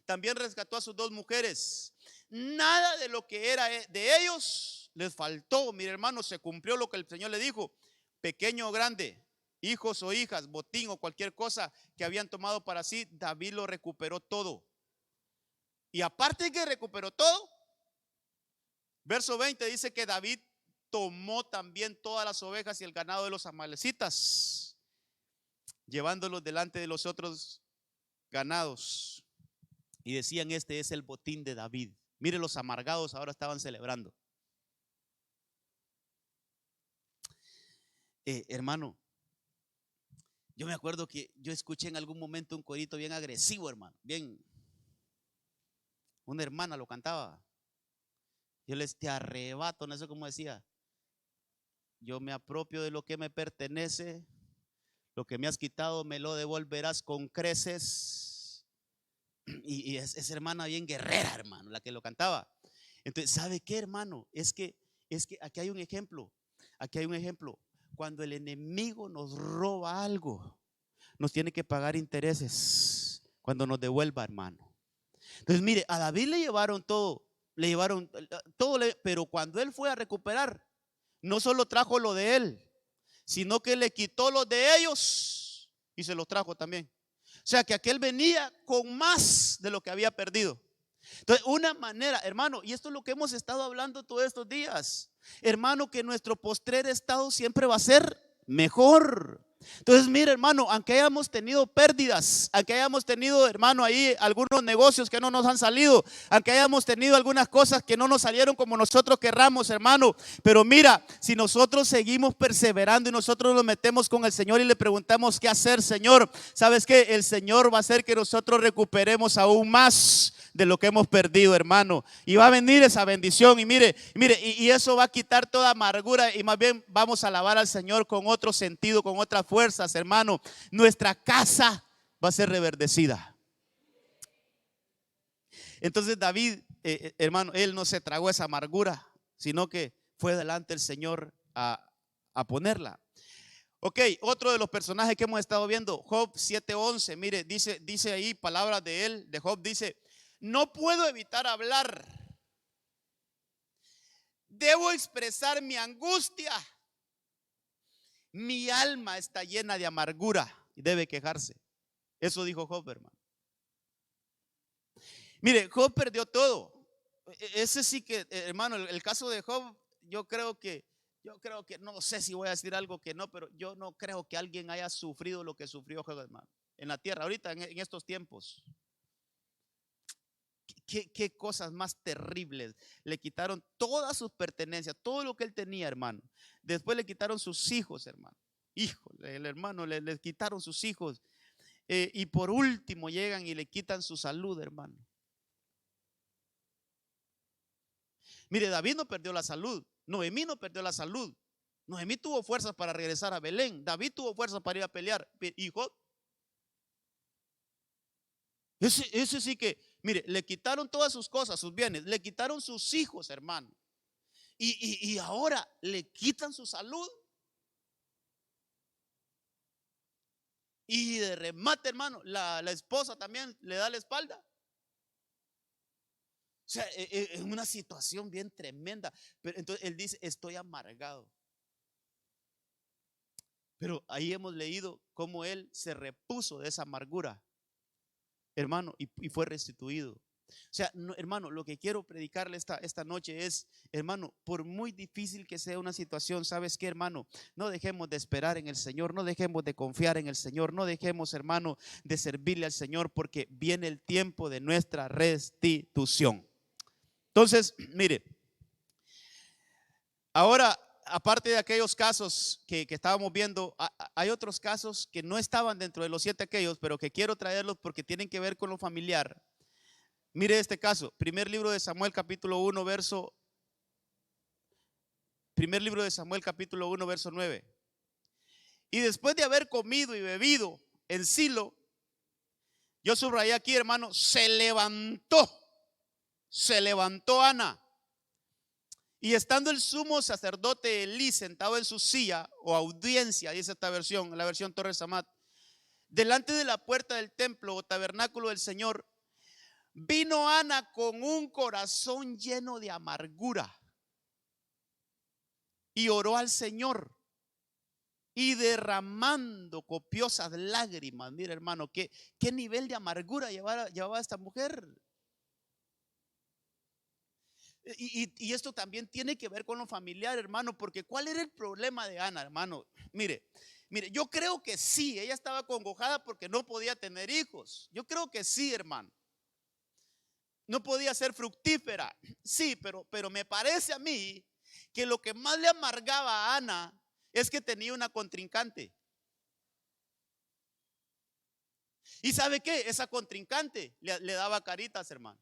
También rescató a sus 2 mujeres. Nada de lo que era de ellos les faltó. Mire, hermano, se cumplió lo que el Señor le dijo: pequeño o grande, hijos o hijas, botín o cualquier cosa que habían tomado para sí, David lo recuperó todo. Y aparte de que recuperó todo, verso 20 dice que David tomó también todas las ovejas y el ganado de los amalecitas, llevándolos delante de los otros ganados. Y decían: este es el botín de David. Mire, los amargados ahora estaban celebrando. Hermano, yo me acuerdo que yo escuché en algún momento un corito bien agresivo, hermano. Bien, una hermana lo cantaba. Yo te arrebato, no sé cómo decía. Yo me apropio de lo que me pertenece. Lo que me has quitado me lo devolverás con creces. Y es hermana bien guerrera, hermano, la que lo cantaba. Entonces, ¿sabe qué, hermano? Es que aquí hay un ejemplo. Aquí hay un ejemplo. Cuando el enemigo nos roba algo, nos tiene que pagar intereses cuando nos devuelva, hermano. Entonces, mire, a David le llevaron todo, pero cuando él fue a recuperar, no solo trajo lo de él, sino que le quitó lo de ellos y se los trajo también. O sea que aquel venía con más de lo que había perdido. Entonces, una manera, hermano, y esto es lo que hemos estado hablando todos estos días, hermano, que nuestro postrer estado siempre va a ser mejor. Entonces, mire, hermano, aunque hayamos tenido pérdidas, aunque hayamos tenido, hermano, ahí algunos negocios que no nos han salido, aunque hayamos tenido algunas cosas que no nos salieron como nosotros querramos, hermano, pero mira, si nosotros seguimos perseverando y nosotros nos metemos con el Señor y le preguntamos qué hacer, Señor, ¿sabes qué? El Señor va a hacer que nosotros recuperemos aún más de lo que hemos perdido, hermano, y va a venir esa bendición. Y mire, y eso va a quitar toda amargura y más bien vamos a alabar al Señor con otro sentido, con otras fuerzas, hermano. Nuestra casa va a ser reverdecida. Entonces David, hermano, él no se tragó esa amargura, sino que fue delante del Señor a ponerla. Ok, otro de los personajes que hemos estado viendo, Job 7:11. Mire, dice ahí palabras de él, de Job, dice: no puedo evitar hablar, debo expresar mi angustia, mi alma está llena de amargura y debe quejarse. Eso dijo Job, hermano. Mire, Job perdió todo. Ese sí que, hermano, el caso de Job, yo creo que, no sé si voy a decir algo que no, pero yo no creo que alguien haya sufrido lo que sufrió Job, hermano, en la tierra, ahorita, en estos tiempos. ¿Qué cosas más terribles? Le quitaron todas sus pertenencias, todo lo que él tenía, hermano. Después le quitaron sus hijos, hermano. Híjole, el hermano le quitaron sus hijos. Y por último llegan y le quitan su salud, hermano. Mire, David no perdió la salud, Noemí no perdió la salud. Noemí tuvo fuerzas para regresar a Belén, David tuvo fuerzas para ir a pelear. ¿Y Job? Ese sí que, mire, le quitaron todas sus cosas, sus bienes, le quitaron sus hijos, hermano. Y ahora le quitan su salud. Y de remate, hermano, la esposa también le da la espalda. O sea, es una situación bien tremenda. Pero entonces él dice: estoy amargado. Pero ahí hemos leído cómo él se repuso de esa amargura, hermano, y fue restituido. O sea, no, hermano, lo que quiero predicarle esta noche es, hermano, por muy difícil que sea una situación, ¿sabes qué, hermano? No dejemos de esperar en el Señor, no dejemos de confiar en el Señor, no dejemos, hermano, de servirle al Señor, porque viene el tiempo de nuestra restitución. Entonces, mire, ahora, aparte de aquellos casos que estábamos viendo, hay otros casos que no estaban dentro de los 7 aquellos, pero que quiero traerlos porque tienen que ver con lo familiar. Mire este caso, primer libro de Samuel capítulo 1 verso 9. Y después de haber comido y bebido en Silo, yo subrayé aquí, hermano, se levantó Ana. Y estando el sumo sacerdote Elí sentado en su silla o audiencia, dice esta versión, la versión Torres Amat, delante de la puerta del templo o tabernáculo del Señor, vino Ana con un corazón lleno de amargura y oró al Señor, y derramando copiosas lágrimas. Mira, hermano, qué nivel de amargura llevaba esta mujer. Y esto también tiene que ver con lo familiar, hermano, porque ¿cuál era el problema de Ana, hermano? Mire, yo creo que sí, ella estaba congojada porque no podía tener hijos. Yo creo que sí, hermano. No podía ser fructífera. Sí, pero me parece a mí que lo que más le amargaba a Ana es que tenía una contrincante. ¿Y sabe qué? Esa contrincante le daba caritas, hermano.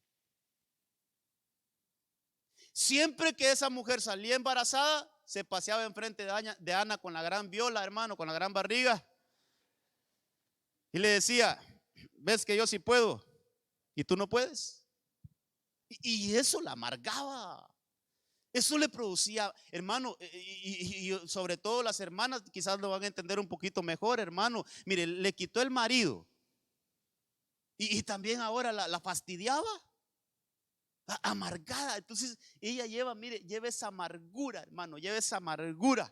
Siempre que esa mujer salía embarazada, se paseaba enfrente de Ana con la gran viola, hermano, con la gran barriga. Y le decía: ves que yo sí puedo y tú no puedes. Y eso la amargaba. Eso le producía, hermano, y sobre todo las hermanas quizás lo van a entender un poquito mejor, hermano. Mire, le quitó el marido y también ahora la fastidiaba. Amargada. Entonces ella lleva esa amargura, hermano, lleva esa amargura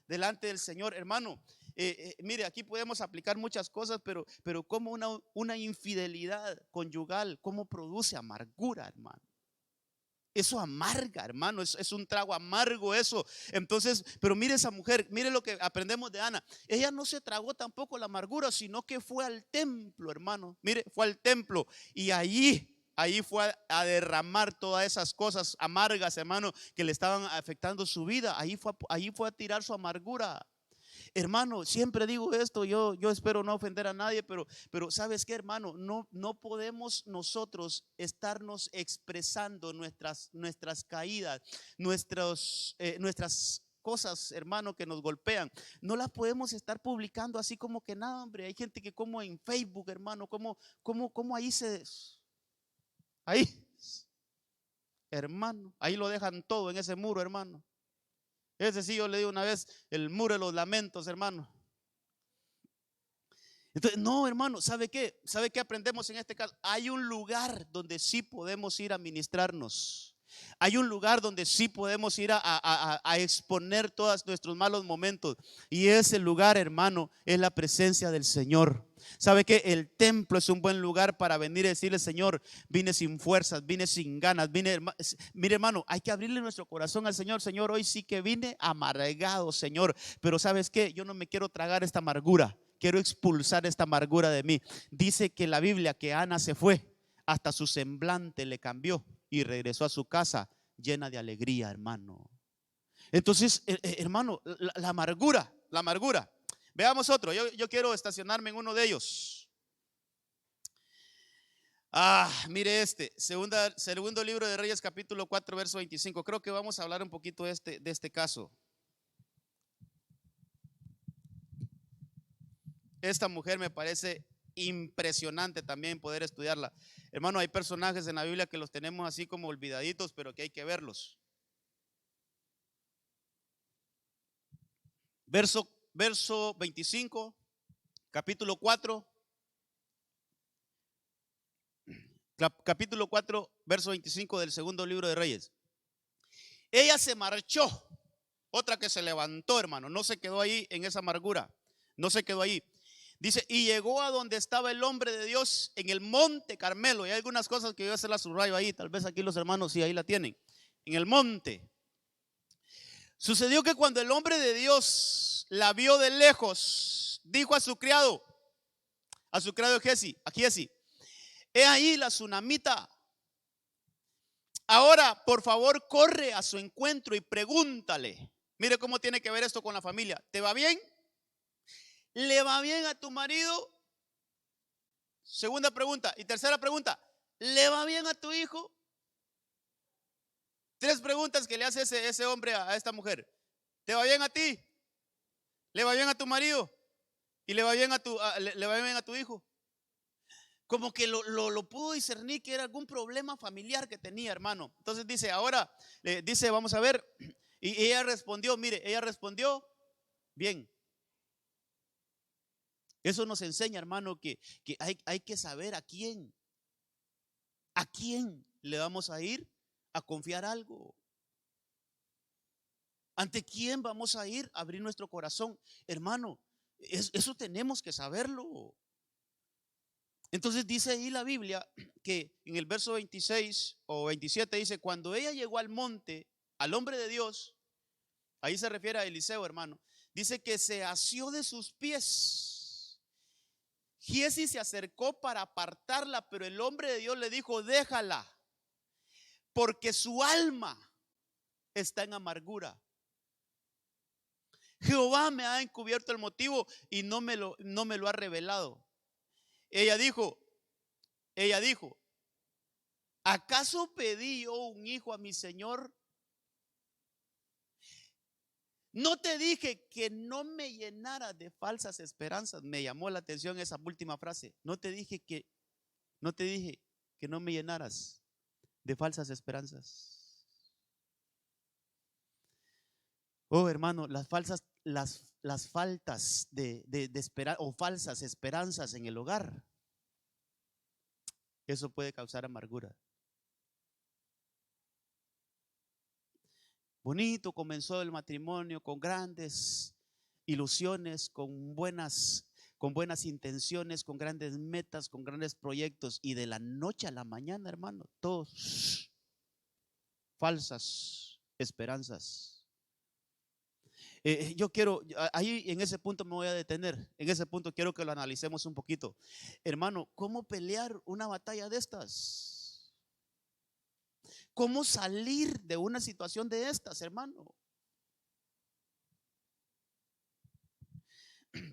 delante del Señor, hermano. Mire, aquí podemos aplicar muchas cosas, pero como una infidelidad conyugal, cómo produce amargura, hermano. Eso amarga, hermano, es un trago amargo eso. Entonces, pero mire esa mujer, mire lo que aprendemos de Ana. Ella no se tragó tampoco la amargura, sino que fue al templo, hermano. Mire, fue al templo y ahí fue a derramar todas esas cosas amargas, hermano, que le estaban afectando su vida. Ahí fue a tirar su amargura. Hermano, siempre digo esto, yo espero no ofender a nadie, pero ¿sabes qué, hermano? No podemos nosotros estarnos expresando nuestras caídas, nuestras cosas, hermano, que nos golpean. No las podemos estar publicando así como que nada, hombre. Hay gente que como en Facebook, hermano, como ahí, hermano, ahí lo dejan todo en ese muro, hermano. Ese sí, yo le digo una vez, el muro de los lamentos, hermano. Entonces, no, hermano, ¿sabe qué? ¿Sabe qué aprendemos en este caso? Hay un lugar donde sí podemos ir a ministrarnos. Hay un lugar donde sí podemos ir a exponer todos nuestros malos momentos. Y ese lugar, hermano, es la presencia del Señor. ¿Sabe qué? El templo es un buen lugar para venir y decirle: Señor, vine sin fuerzas, vine sin ganas, mire, hermano, hay que abrirle nuestro corazón al Señor. Señor, hoy sí que vine amargado, Señor, pero ¿sabes qué? Yo no me quiero tragar esta amargura. Quiero expulsar esta amargura de mí. Dice que la Biblia que Ana se fue, hasta su semblante le cambió y regresó a su casa llena de alegría, hermano. Entonces, hermano, la amargura, la amargura. Veamos otro. Yo quiero estacionarme en uno de ellos. Mire segundo libro de Reyes, capítulo 4, verso 25. Creo que vamos a hablar un poquito de este caso. Esta mujer me parece impresionante también poder estudiarla. Hermano, hay personajes en la Biblia que los tenemos así como olvidaditos, pero que hay que verlos. Verso 25, capítulo 4, verso 25 del segundo libro de Reyes. Ella se marchó, otra que se levantó, hermano, no se quedó ahí en esa amargura, no se quedó ahí. Dice, y llegó a donde estaba el hombre de Dios en el monte Carmelo. Y hay algunas cosas que yo voy a hacer la subrayo ahí, tal vez aquí los hermanos sí ahí la tienen. En el monte. Sucedió que cuando el hombre de Dios la vio de lejos, dijo a su criado Giezi, he ahí la tsunamita. Ahora, por favor, corre a su encuentro y pregúntale. Mire cómo tiene que ver esto con la familia. ¿Te va bien? ¿Le va bien a tu marido? Segunda pregunta. Y tercera pregunta, ¿le va bien a tu hijo? Tres preguntas que le hace ese hombre a esta mujer. ¿Te va bien a ti? ¿Le va bien a tu marido? ¿Y le va bien a tu hijo? Como que lo pudo discernir que era algún problema familiar que tenía, hermano. Entonces dice, ahora, vamos a ver. Y ella respondió, mire, bien. Eso nos enseña, hermano, que hay que saber a quién le vamos a ir a confiar algo. ¿Ante quién vamos a ir a abrir nuestro corazón? Hermano, eso tenemos que saberlo. Entonces dice ahí la Biblia que en el verso 26 o 27 dice, cuando ella llegó al monte, al hombre de Dios, ahí se refiere a Eliseo, hermano, dice que se asió de sus pies. Giezi se acercó para apartarla, pero el hombre de Dios le dijo, déjala, porque su alma está en amargura. Jehová me ha encubierto el motivo y no me lo ha revelado. Ella dijo, ¿acaso pedí yo un hijo a mi señor? No te dije que no me llenara de falsas esperanzas. Me llamó la atención esa última frase. No te dije que no me llenaras de falsas esperanzas. Oh, hermano, las faltas de esperar o falsas esperanzas en el hogar, eso puede causar amargura. Bonito comenzó el matrimonio con grandes ilusiones, con buenas intenciones, con grandes metas, con grandes proyectos, y de la noche a la mañana, hermano, todos falsas esperanzas. Yo quiero, ahí en ese punto me voy a detener. En ese punto quiero que lo analicemos un poquito. Hermano, ¿cómo pelear una batalla de estas? ¿Cómo salir de una situación de estas, hermano?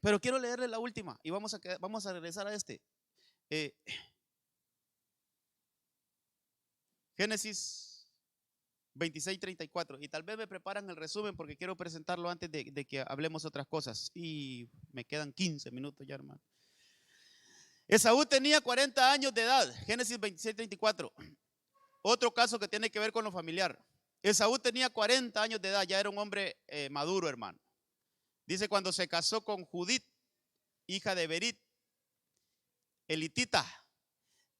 Pero quiero leerle la última y vamos a regresar a Génesis 26:34, y tal vez me preparan el resumen porque quiero presentarlo antes de que hablemos otras cosas, y me quedan 15 minutos ya, hermano. Esaú tenía 40 años de edad. Génesis 26:34. Otro caso que tiene que ver con lo familiar. Esaú tenía 40 años de edad, ya era un hombre maduro, hermano. Dice, cuando se casó con Judith, hija de Berit, el hitita,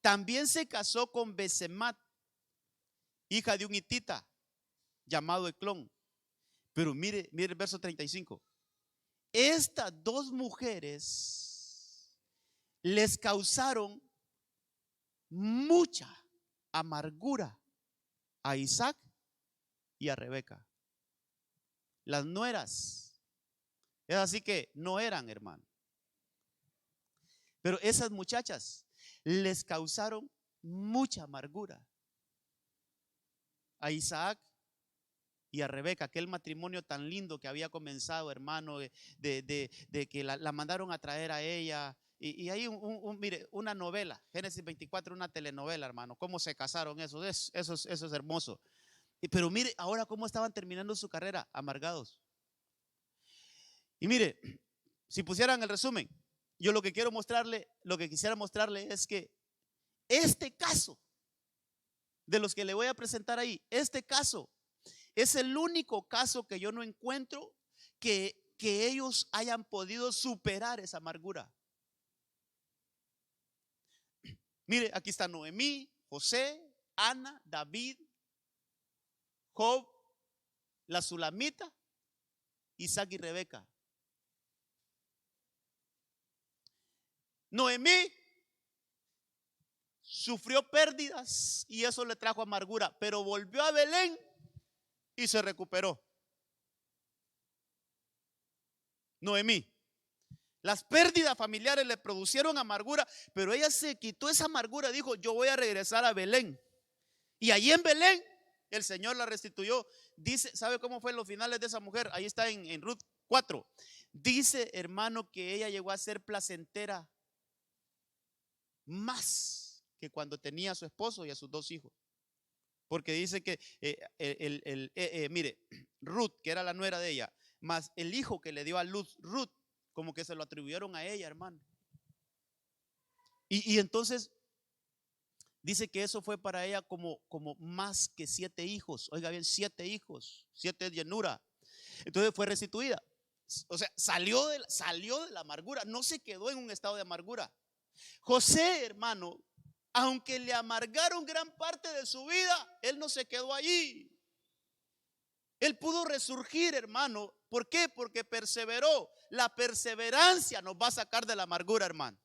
también se casó con Besemat, hija de un hitita llamado Eclón. Pero mire el verso 35. Estas dos mujeres les causaron mucha amargura a Isaac y a Rebeca. Las nueras, es así que no eran hermanos. Pero esas muchachas les causaron mucha amargura a Isaac y a Rebeca, aquel matrimonio tan lindo que había comenzado, hermano, de que la mandaron a traer a ella. Y hay mire, una novela, Génesis 24, una telenovela, hermano, cómo se casaron, eso es hermoso. Pero mire, ahora cómo estaban terminando su carrera, amargados. Y mire, si pusieran el resumen, yo lo que quisiera mostrarle es que este caso, de los que le voy a presentar ahí, este caso es el único caso que yo no encuentro que ellos hayan podido superar esa amargura. Mire, aquí está Noemí, José, Ana, David, Job, la Sulamita, Isaac y Rebeca. Noemí sufrió pérdidas y eso le trajo amargura, pero volvió a Belén y se recuperó. Noemí, las pérdidas familiares le produjeron amargura, pero ella se quitó esa amargura, dijo: yo voy a regresar a Belén. Y allí en Belén el Señor la restituyó. Dice, ¿sabe cómo fue en los finales de esa mujer? Ahí está en Ruth 4. Dice, hermano, que ella llegó a ser placentera más que cuando tenía a su esposo y a sus dos hijos. Porque dice que mire, Ruth, que era la nuera de ella, más el hijo que le dio a luz Ruth, como que se lo atribuyeron a ella, hermano. Y entonces dice que eso fue para ella como más que 7 hijos. Oiga bien, 7 hijos, 7 llenura. Entonces fue restituida. O sea, salió de la amargura, no se quedó en un estado de amargura. José, hermano, aunque le amargaron gran parte de su vida, él no se quedó allí. Él pudo resurgir, hermano. ¿Por qué? Porque perseveró. La perseverancia nos va a sacar de la amargura, hermano.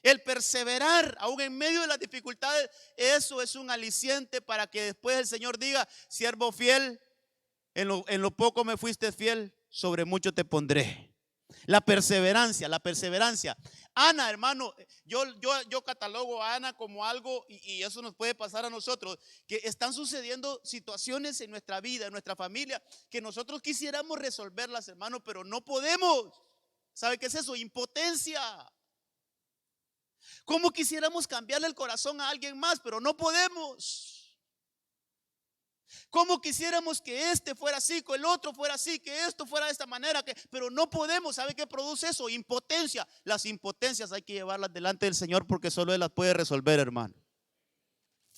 El perseverar, aún en medio de las dificultades, eso es un aliciente para que después el Señor diga: siervo fiel, en lo poco me fuiste fiel, sobre mucho te pondré. La perseverancia. Ana, hermano, yo catalogo a Ana como algo, y eso nos puede pasar a nosotros, que están sucediendo situaciones en nuestra vida, en nuestra familia, que nosotros quisiéramos resolverlas, hermano, pero no podemos. ¿Sabe qué es eso? Impotencia. ¿Cómo quisiéramos cambiarle el corazón a alguien más, pero no podemos? ¿Cómo quisiéramos que este fuera así, que el otro fuera así, que esto fuera de esta manera, pero no podemos? ¿Sabe qué produce eso? Impotencia. Las impotencias hay que llevarlas delante del Señor, porque solo Él las puede resolver, hermano.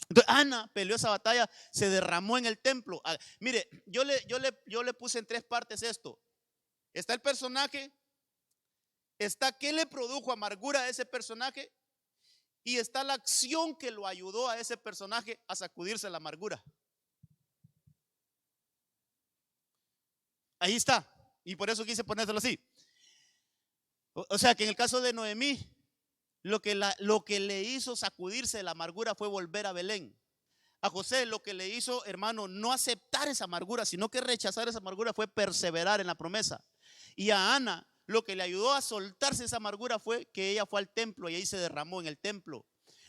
Entonces Ana peleó esa batalla, se derramó en el templo. Mire, yo le puse en 3 partes esto. Está el personaje, está qué le produjo amargura a ese personaje, y está la acción que lo ayudó a ese personaje a sacudirse la amargura. Ahí está. Y por eso quise ponérselo así. O sea que en el caso de Noemí, lo que le hizo sacudirse de la amargura fue volver a Belén. A José, lo que le hizo, hermano, no aceptar esa amargura, sino que rechazar esa amargura, fue perseverar en la promesa. Y a Ana, lo que le ayudó a soltarse esa amargura fue que ella fue al templo y ahí se derramó en el templo.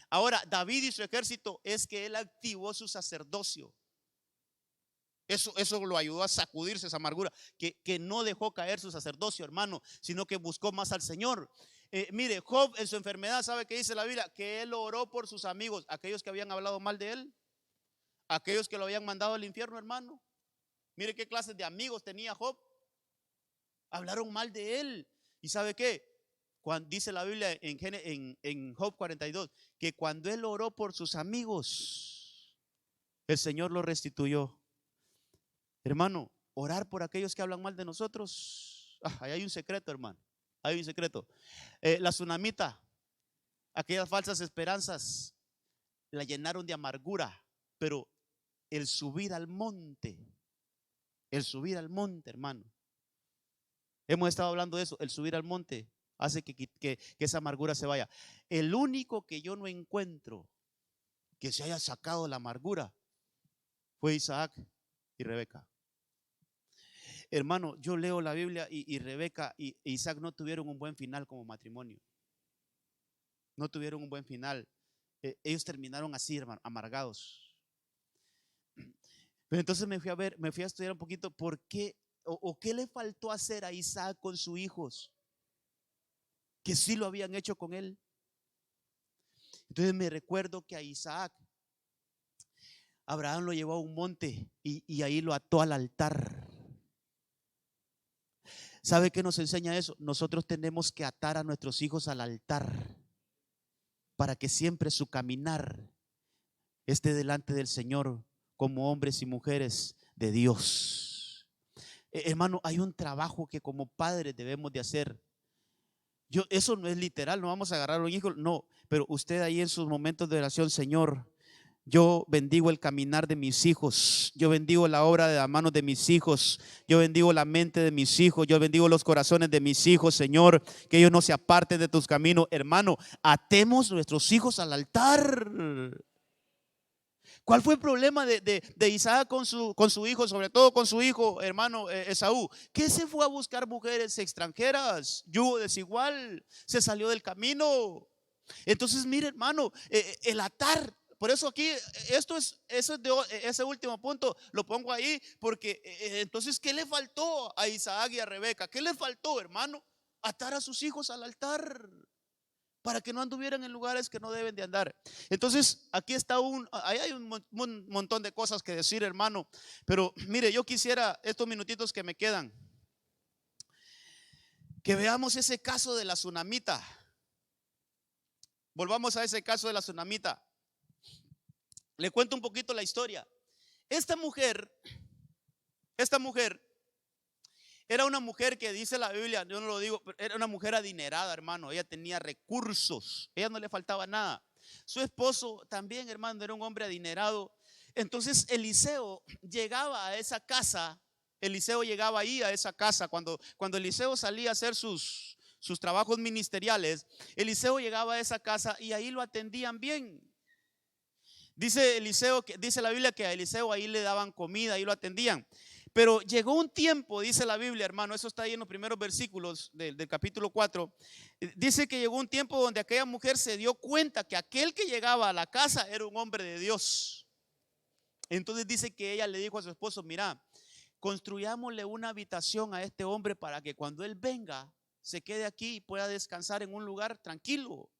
Ahora, David y su ejército, es que él activó su sacerdocio. Eso lo ayudó a sacudirse esa amargura, que no dejó caer su sacerdocio, hermano, sino que buscó más al Señor. Mire, Job en su enfermedad, ¿sabe qué dice la Biblia? Que él oró por sus amigos, aquellos que habían hablado mal de él, aquellos que lo habían mandado al infierno, hermano. Mire qué clases de amigos tenía Job. Hablaron mal de él. ¿Y sabe qué? Dice la Biblia en Job 42, que cuando él oró por sus amigos, el Señor lo restituyó. Hermano, orar por aquellos que hablan mal de nosotros. Ahí hay un secreto, hermano. Hay un secreto. La tsunamita, aquellas falsas esperanzas la llenaron de amargura, pero el subir al monte, hermano, hemos estado hablando de eso, el subir al monte hace que esa amargura se vaya. El único que yo no encuentro que se haya sacado la amargura fue Isaac y Rebeca. Hermano, yo leo la Biblia y Rebeca y Isaac no tuvieron un buen final como matrimonio. No tuvieron un buen final. Ellos terminaron así, hermano, amargados. Pero entonces me fui a estudiar un poquito por qué o qué le faltó hacer a Isaac con sus hijos, que sí lo habían hecho con él. Entonces me recuerdo que a Isaac, Abraham lo llevó a un monte y ahí lo ató al altar. ¿Sabe qué nos enseña eso? Nosotros tenemos que atar a nuestros hijos al altar para que siempre su caminar esté delante del Señor como hombres y mujeres de Dios. Hermano, hay un trabajo que como padres debemos de hacer. Eso no es literal, no vamos a agarrar a un hijo, no, pero usted ahí en sus momentos de oración, Señor, yo bendigo el caminar de mis hijos, yo bendigo la obra de las manos de mis hijos, yo bendigo la mente de mis hijos, yo bendigo los corazones de mis hijos, Señor, que ellos no se aparten de tus caminos. Hermano, atemos nuestros hijos al altar. ¿Cuál fue el problema de Isaac con su hijo, sobre todo con su hijo, hermano Esaú? Que se fue a buscar mujeres extranjeras, yugo desigual, se salió del camino. Entonces, mire, hermano, el atar. Por eso aquí, ese último punto lo pongo ahí, porque entonces, ¿qué le faltó a Isaac y a Rebeca? ¿Qué le faltó, hermano? Atar a sus hijos al altar, para que no anduvieran en lugares que no deben de andar. Entonces, aquí está ahí hay un montón de cosas que decir, hermano. Pero mire, yo quisiera estos minutitos que me quedan, que veamos ese caso de la tsunamita. Volvamos a ese caso de la tsunamita. Le cuento un poquito la historia. Esta mujer era una mujer que dice la Biblia, yo no lo digo, pero era una mujer adinerada, hermano. Ella tenía recursos, ella no le faltaba nada. Su esposo también, hermano, era un hombre adinerado. Entonces Eliseo llegaba a esa casa. Eliseo llegaba ahí a esa casa cuando Eliseo salía a hacer sus trabajos ministeriales. Eliseo llegaba a esa casa y ahí lo atendían bien. Dice la Biblia que a Eliseo ahí le daban comida, ahí lo atendían. Pero llegó un tiempo, dice la Biblia, hermano, eso está ahí en los primeros versículos del capítulo 4. Dice que llegó un tiempo donde aquella mujer se dio cuenta que aquel que llegaba a la casa era un hombre de Dios. Entonces dice que ella le dijo a su esposo: mira, construyámosle una habitación a este hombre para que cuando él venga se quede aquí y pueda descansar en un lugar tranquilo.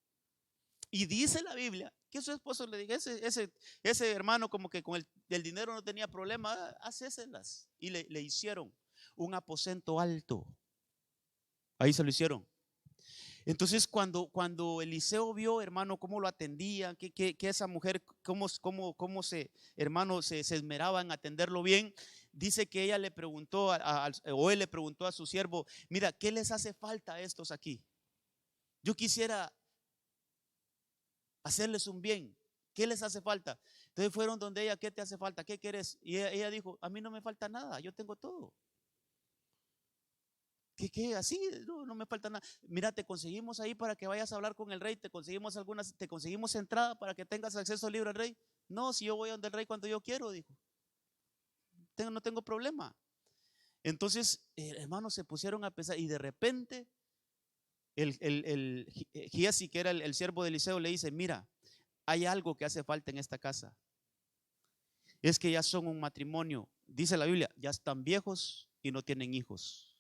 Y dice la Biblia que su esposo le dijo, ese hermano, como que con el dinero no tenía problema, hacéselas. Y le hicieron un aposento alto. Ahí se lo hicieron. Entonces cuando Eliseo vio, hermano, cómo lo atendían, que esa mujer, cómo se esmeraba en atenderlo bien, dice que ella le preguntó, o él le preguntó a su siervo: mira, ¿qué les hace falta a estos aquí? Yo quisiera hacerles un bien. ¿Qué les hace falta? Entonces fueron donde ella: ¿qué te hace falta? ¿Qué quieres? Y ella dijo: a mí no me falta nada, yo tengo todo. ¿Qué? Así, no me falta nada. Mira, te conseguimos ahí para que vayas a hablar con el rey, te conseguimos entrada para que tengas acceso libre al rey. No, si yo voy a donde el rey cuando yo quiero, dijo. No tengo problema. Entonces, hermanos, se pusieron a pensar y de repente Giesi, que era el siervo de Eliseo, le dice: mira, hay algo que hace falta en esta casa. Es que ya son un matrimonio, dice la Biblia, ya están viejos y no tienen hijos.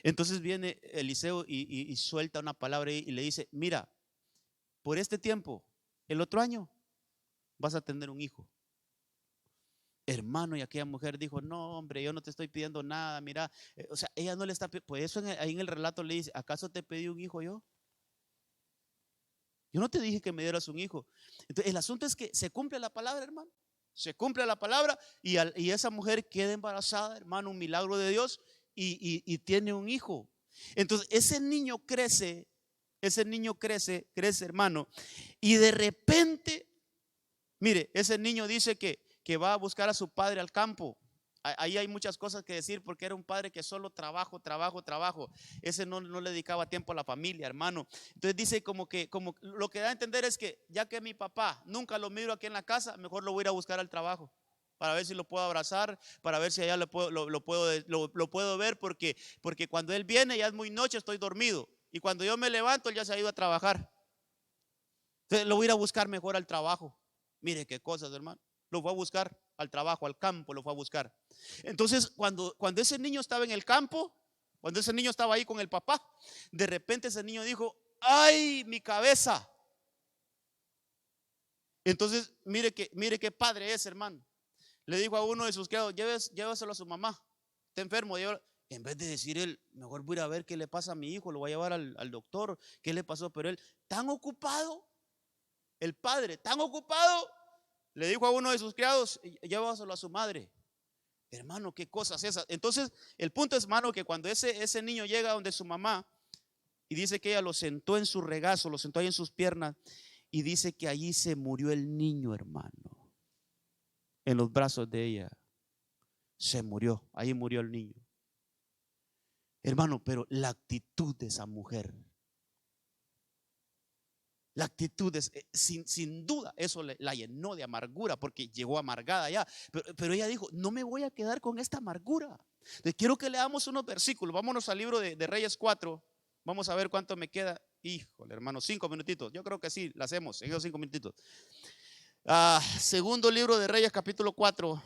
Entonces viene Eliseo y suelta una palabra y le dice: mira, por este tiempo, el otro año vas a tener un hijo. Hermano, y aquella mujer dijo: no, hombre, yo no te estoy pidiendo nada, mira, o sea, ella no le está, pues eso ahí en el relato le dice: ¿acaso te pedí un hijo yo? Yo no te dije que me dieras un hijo. Entonces, el asunto es que se cumple la palabra, hermano. Se cumple la palabra y esa mujer queda embarazada, hermano, un milagro de Dios, y tiene un hijo. Entonces, ese niño crece ese niño crece, hermano, y de repente, mire, ese niño dice que va a buscar a su padre al campo. Ahí hay muchas cosas que decir, porque era un padre que solo trabajo, trabajo, trabajo. Ese no le dedicaba tiempo a la familia, hermano. Entonces dice como lo que da a entender es que ya que mi papá nunca lo miro aquí en la casa, mejor lo voy a ir a buscar al trabajo, para ver si lo puedo abrazar, para ver si allá lo puedo ver, porque cuando él viene ya es muy noche, estoy dormido. Y cuando yo me levanto, él ya se ha ido a trabajar. Entonces lo voy a ir a buscar mejor al trabajo. Mire qué cosas, hermano. Lo fue a buscar al trabajo, al campo, lo fue a buscar. Entonces, cuando ese niño estaba en el campo, cuando ese niño estaba ahí con el papá, de repente ese niño dijo: ¡ay, mi cabeza! Entonces, mire qué padre es, hermano. Le dijo a uno de sus criados: lléveselo a su mamá, está enfermo. En vez de decir él: mejor voy a ir a ver qué le pasa a mi hijo, lo voy a llevar al doctor, qué le pasó. Pero él, tan ocupado, el padre, tan ocupado, le dijo a uno de sus criados: llévaselo a su madre. Hermano, qué cosas esas. Entonces, el punto es, hermano, que cuando ese niño llega donde su mamá, y dice que ella lo sentó en su regazo, lo sentó ahí en sus piernas, y dice que allí se murió el niño, hermano, en los brazos de ella. Se murió, ahí murió el niño. Hermano, pero la actitud de esa mujer, la actitud es, sin duda, eso la llenó de amargura, porque llegó amargada ya. Pero ella dijo: no me voy a quedar con esta amargura. Entonces, quiero que leamos unos versículos. Vámonos al libro de Reyes 4. Vamos a ver cuánto me queda. Híjole, hermano, 5 minutitos. Yo creo que sí, la hacemos en esos 5 minutitos. Segundo libro de Reyes, capítulo 4.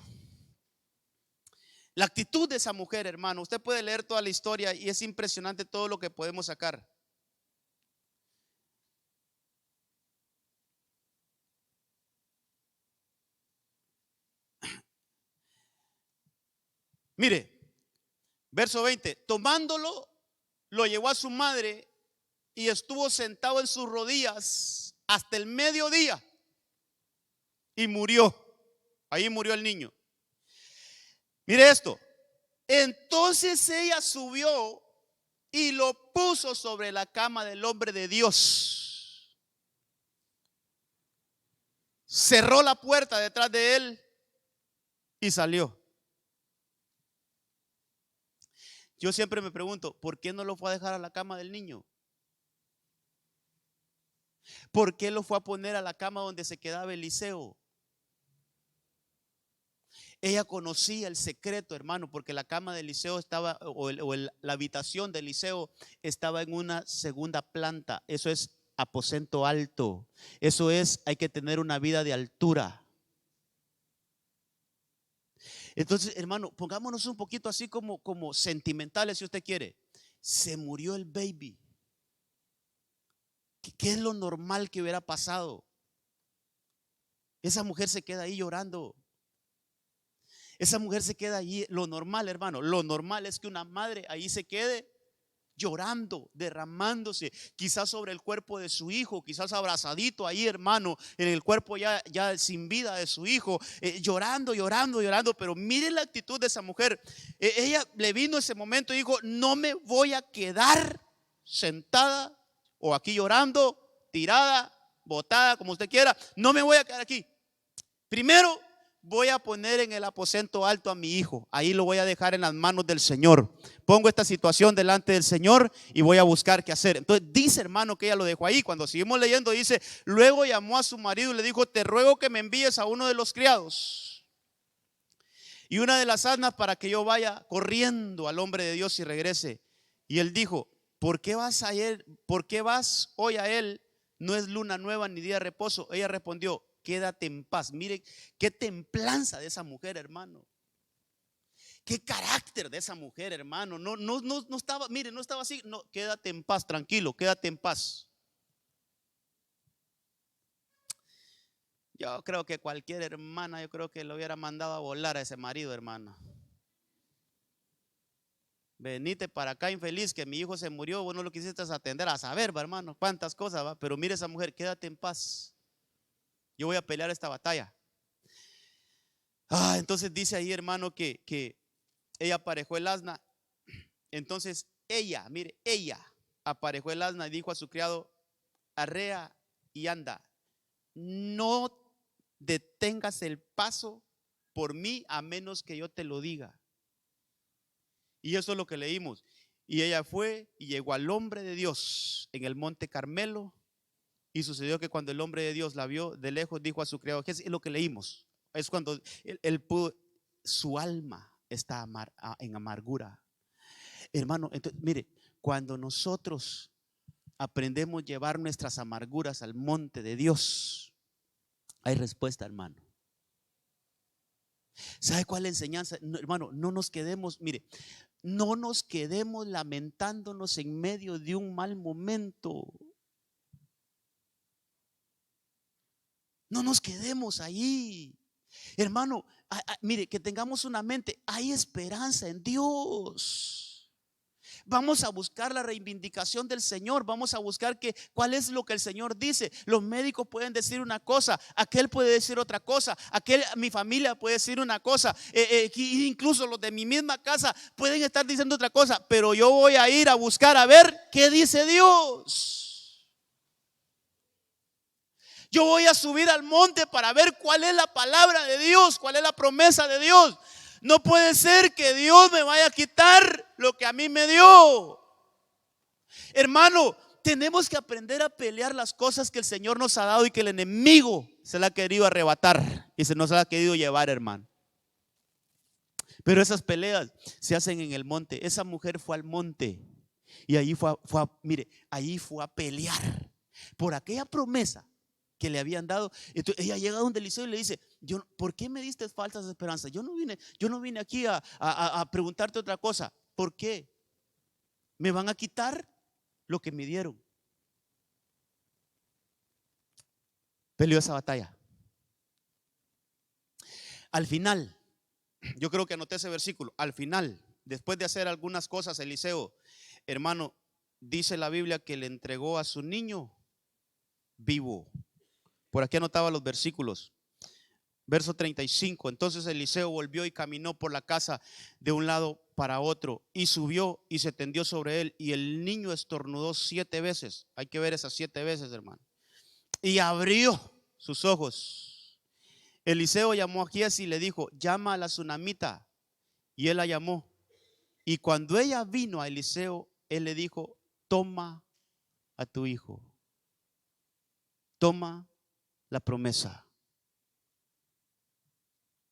La actitud de esa mujer, hermano. Usted puede leer toda la historia y es impresionante todo lo que podemos sacar. Mire, verso 20. Tomándolo, lo llevó a su madre y estuvo sentado en sus rodillas hasta el mediodía y murió. Ahí murió el niño. Mire esto. Entonces ella subió y lo puso sobre la cama del hombre de Dios. Cerró la puerta detrás de él y salió. Yo siempre me pregunto: ¿por qué no lo fue a dejar a la cama del niño? ¿Por qué lo fue a poner a la cama donde se quedaba Eliseo? Ella conocía el secreto, hermano, porque la cama de Eliseo estaba, la habitación de Eliseo estaba en una segunda planta. Eso es aposento alto. Eso es, hay que tener una vida de altura. Entonces, hermano, pongámonos un poquito así como sentimentales, si usted quiere. Se murió el baby. ¿Qué es lo normal que hubiera pasado? Esa mujer se queda ahí llorando. Esa mujer se queda allí. Lo normal, hermano, lo normal es que una madre ahí se quede llorando, derramándose, quizás sobre el cuerpo de su hijo, quizás abrazadito ahí, hermano, en el cuerpo ya sin vida de su hijo, llorando, llorando, llorando. Pero miren la actitud de esa mujer. Ella le vino ese momento y dijo: no me voy a quedar sentada o aquí llorando, tirada, botada, como usted quiera. No me voy a quedar aquí. Primero voy a poner en el aposento alto a mi hijo. Ahí lo voy a dejar en las manos del Señor. Pongo esta situación delante del Señor y voy a buscar qué hacer. Entonces dice, hermano, que ella lo dejó ahí. Cuando seguimos leyendo dice: luego llamó a su marido y le dijo: te ruego que me envíes a uno de los criados y una de las asnas para que yo vaya corriendo al hombre de Dios y regrese. Y él dijo: ¿por qué vas hoy a él? No es luna nueva ni día de reposo. Ella respondió: quédate en paz. Mire qué templanza de esa mujer, hermano. Qué carácter de esa mujer, hermano. No estaba, mire, no estaba así. No, quédate en paz, tranquilo, quédate en paz. Yo creo que cualquier hermana, yo creo que lo hubiera mandado a volar a ese marido, hermano. Venite para acá, infeliz, que mi hijo se murió, vos no lo quisiste atender. A saber, hermano, cuántas cosas, va. Pero mire esa mujer: quédate en paz, yo voy a pelear esta batalla. Entonces dice ahí, hermano, que ella aparejó el asna. Entonces ella, mire, ella aparejó el asna y dijo a su criado: arrea y anda, no detengas el paso por mí a menos que yo te lo diga. Y eso es lo que leímos. Y ella fue y llegó al hombre de Dios en el monte Carmelo. Y sucedió que cuando el hombre de Dios la vio de lejos, dijo a su criado, ¿qué es lo que leímos? Es cuando él pudo, su alma está en amargura. Hermano, entonces, mire, cuando nosotros aprendemos a llevar nuestras amarguras al monte de Dios, hay respuesta, hermano. ¿Sabe cuál es la enseñanza? No, hermano, no nos quedemos, mire, no nos quedemos lamentándonos en medio de un mal momento. No nos quedemos ahí. Hermano, mire, que tengamos una mente, hay esperanza en Dios. Vamos a buscar la reivindicación del Señor. Vamos a buscar cuál es lo que el Señor dice. Los médicos pueden decir una cosa, aquel puede decir otra cosa, mi familia puede decir una cosa, incluso los de mi misma casa pueden estar diciendo otra cosa. Pero yo voy a ir a buscar a ver qué dice Dios. Yo voy a subir al monte para ver cuál es la palabra de Dios, cuál es la promesa de Dios. No puede ser que Dios me vaya a quitar lo que a mí me dio. Hermano, tenemos que aprender a pelear las cosas que el Señor nos ha dado y que el enemigo se la ha querido arrebatar y se nos ha querido llevar, hermano. Pero esas peleas se hacen en el monte. Esa mujer fue al monte y allí allí fue a pelear por aquella promesa que le habían dado. Entonces ella llega donde Eliseo y le dice: ¿por qué me diste falsas esperanzas? Yo no vine aquí a preguntarte otra cosa. ¿Por qué? ¿Me van a quitar lo que me dieron? Peleó esa batalla. Al final, yo creo que anoté ese versículo. Al final, después de hacer algunas cosas, Eliseo, hermano, dice la Biblia que le entregó a su niño vivo. Por aquí anotaba los versículos. Verso 35. Entonces Eliseo volvió y caminó por la casa de un lado para otro, y subió y se tendió sobre él, y el niño estornudó 7 veces. Hay que ver esas 7 veces, hermano. Y abrió sus ojos. Eliseo llamó a Giezi y le dijo: llama a la tsunamita. Y él la llamó. Y cuando ella vino a Eliseo, él le dijo: toma a tu hijo. Toma la promesa.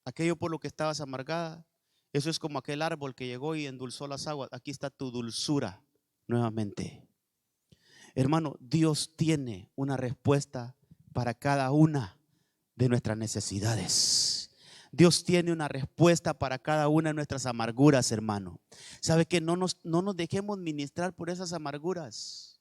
Aquello por lo que estabas amargada, eso es como aquel árbol que llegó y endulzó las aguas. Aquí está tu dulzura nuevamente. Hermano, Dios tiene una respuesta para cada una de nuestras necesidades. Dios tiene una respuesta para cada una de nuestras amarguras, hermano. ¿Sabe que no nos dejemos ministrar por esas amarguras?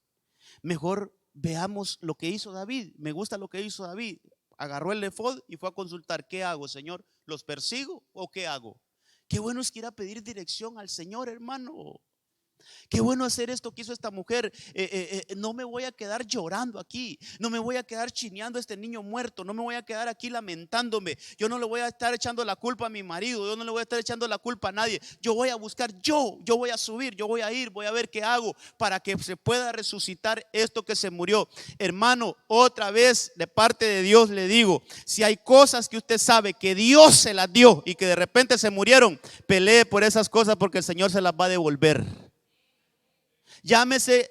Mejor veamos lo que hizo David. Me gusta lo que hizo David. Agarró el efod y fue a consultar: ¿qué hago, Señor? ¿Los persigo o qué hago? Qué bueno es que ir a pedir dirección al Señor, hermano. Qué bueno hacer esto que hizo esta mujer. No me voy a quedar llorando aquí. No me voy a quedar chineando a este niño muerto. No me voy a quedar aquí lamentándome. Yo no le voy a estar echando la culpa a mi marido. Yo no le voy a estar echando la culpa a nadie. Yo voy a buscar, yo voy a subir, yo voy a ir, voy a ver qué hago para que se pueda resucitar esto que se murió. Hermano, otra vez de parte de Dios le digo: si hay cosas que usted sabe que Dios se las dio y que de repente se murieron, pelee por esas cosas, porque el Señor se las va a devolver. Llámese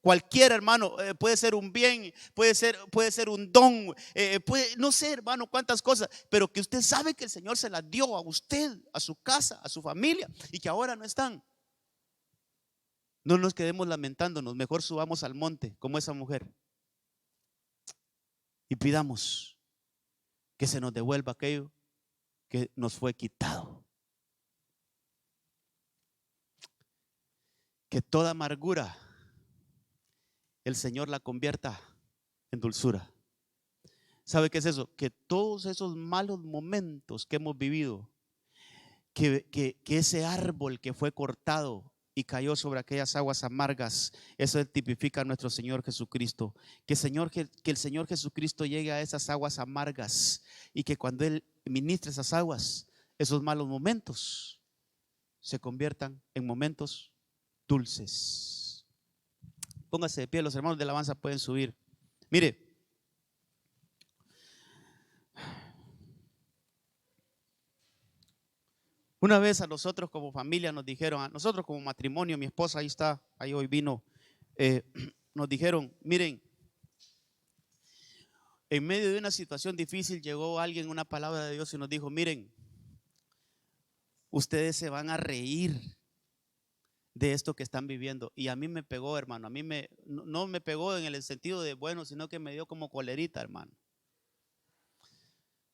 cualquiera, hermano, puede ser un bien, puede ser un don, no sé, hermano, cuántas cosas, pero que usted sabe que el Señor se las dio a usted, a su casa, a su familia, y que ahora no están. No nos quedemos lamentándonos, mejor subamos al monte como esa mujer y pidamos que se nos devuelva aquello que nos fue quitado. Que toda amargura el Señor la convierta en dulzura. ¿Sabe qué es eso? Que todos esos malos momentos que hemos vivido, que ese árbol que fue cortado y cayó sobre aquellas aguas amargas, eso tipifica a nuestro Señor Jesucristo. Que el Señor Jesucristo llegue a esas aguas amargas y que cuando Él ministre esas aguas, esos malos momentos se conviertan en momentos dulces. Póngase de pie, los hermanos de alabanza pueden subir. Mire, una vez a nosotros como familia nos dijeron, a nosotros como matrimonio, mi esposa ahí está, ahí hoy vino, nos dijeron, miren, en medio de una situación difícil llegó alguien, una palabra de Dios y nos dijo, miren, ustedes se van a reír de esto que están viviendo. Y a mí me pegó, hermano, no me pegó en el sentido de bueno, sino que me dio como colerita, hermano.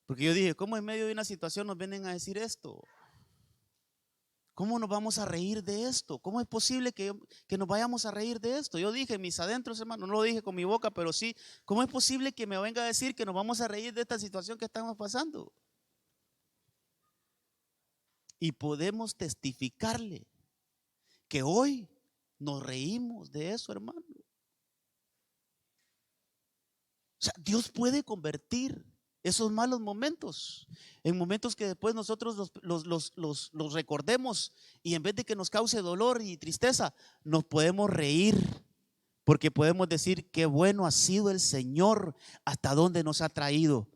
Porque yo dije, ¿cómo en medio de una situación nos vienen a decir esto? ¿Cómo nos vamos a reír de esto? ¿Cómo es posible que nos vayamos a reír de esto? Yo dije, mis adentros, hermano, no lo dije con mi boca, pero sí, ¿cómo es posible que me venga a decir que nos vamos a reír de esta situación que estamos pasando? Y podemos testificarle que hoy nos reímos de eso, hermano. O sea, Dios puede convertir esos malos momentos en momentos que después nosotros los recordemos, y en vez de que nos cause dolor y tristeza, nos podemos reír, porque podemos decir qué bueno ha sido el Señor, hasta dónde nos ha traído,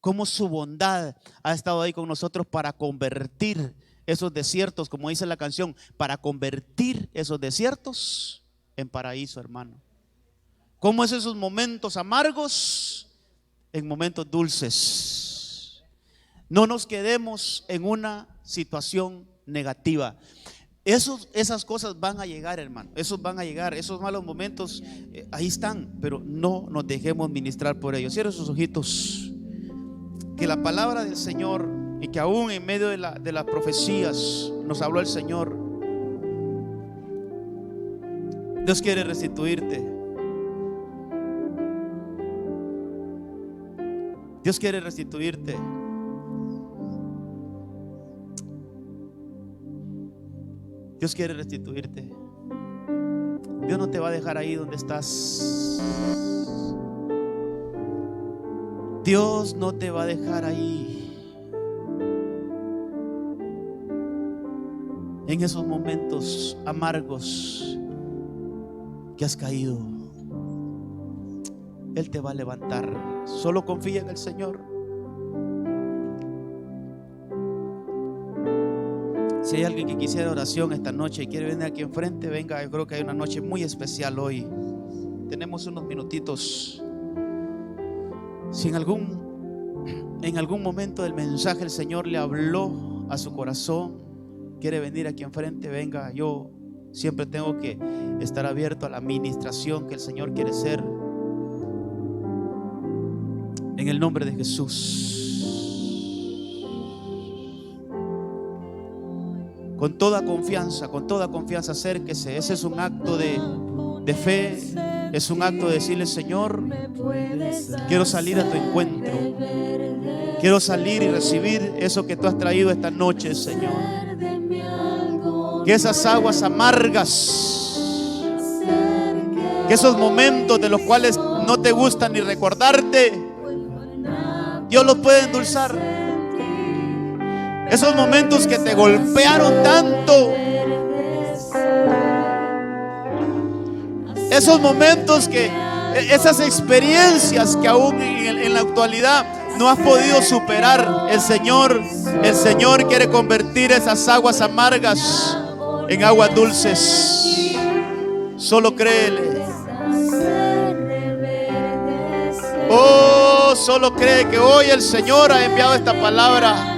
cómo su bondad ha estado ahí con nosotros para convertir esos desiertos, como dice la canción, para convertir esos desiertos en paraíso, hermano. ¿Cómo es esos momentos amargos en momentos dulces? No nos quedemos en una situación negativa. Esas cosas van a llegar, hermano. Esos van a llegar, esos malos momentos ahí están, pero no nos dejemos ministrar por ellos. Cierren sus ojitos. Que la palabra del Señor, y que aún en medio de las profecías nos habló el Señor. Dios quiere restituirte. Dios quiere restituirte. Dios quiere restituirte. Dios no te va a dejar ahí donde estás. Dios no te va a dejar ahí en esos momentos amargos que has caído. Él te va a levantar. Solo confía en el Señor. Si hay alguien que quisiera oración esta noche y quiere venir aquí enfrente, venga. Yo creo que hay una noche muy especial hoy. Tenemos unos minutitos. Si en algún momento del mensaje el Señor le habló a su corazón, quiere venir aquí enfrente, venga. Yo siempre tengo que estar abierto a la administración que el Señor quiere hacer. En el nombre de Jesús. Con toda confianza, acérquese. Ese es un acto de fe. Es un acto de decirle: Señor, quiero salir a tu encuentro. Quiero salir y recibir eso que tú has traído esta noche, Señor. Que esas aguas amargas, que esos momentos de los cuales no te gusta ni recordarte, Dios los puede endulzar. Esos momentos que te golpearon tanto, esos momentos esas experiencias que aún en la actualidad no has podido superar, el Señor quiere convertir esas aguas amargas en aguas dulces. Solo créele. Oh, solo cree que hoy el Señor ha enviado esta palabra.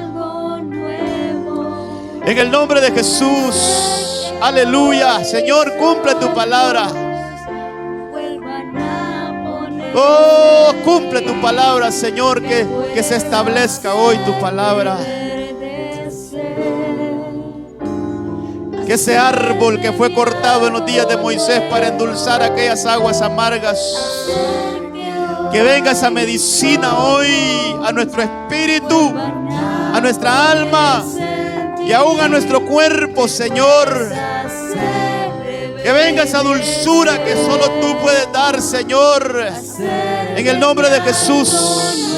En el nombre de Jesús. Aleluya. Señor, cumple tu palabra. Oh, cumple tu palabra, Señor, que se establezca hoy tu palabra. Que ese árbol que fue cortado en los días de Moisés para endulzar aquellas aguas amargas, que venga esa medicina hoy a nuestro espíritu, a nuestra alma y aún a nuestro cuerpo, Señor. Que venga esa dulzura que solo tú puedes dar, Señor. En el nombre de Jesús.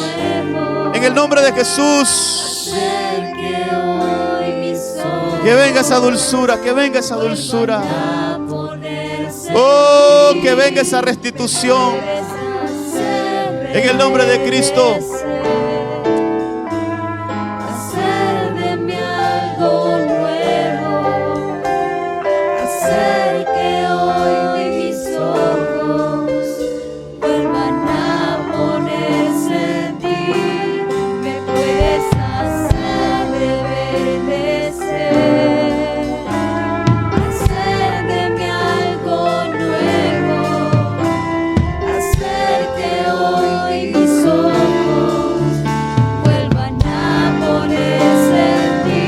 En el nombre de Jesús. Que venga esa dulzura, que venga esa dulzura. Oh, que venga esa restitución en el nombre de Cristo. Hacer de mí algo nuevo, hacer que hoy mis ojos vuelvan a ponerse en ti. Me puedes hacer reverdecer, hacer de mí algo nuevo, hacer que hoy mis ojos vuelvan a ponerse en ti.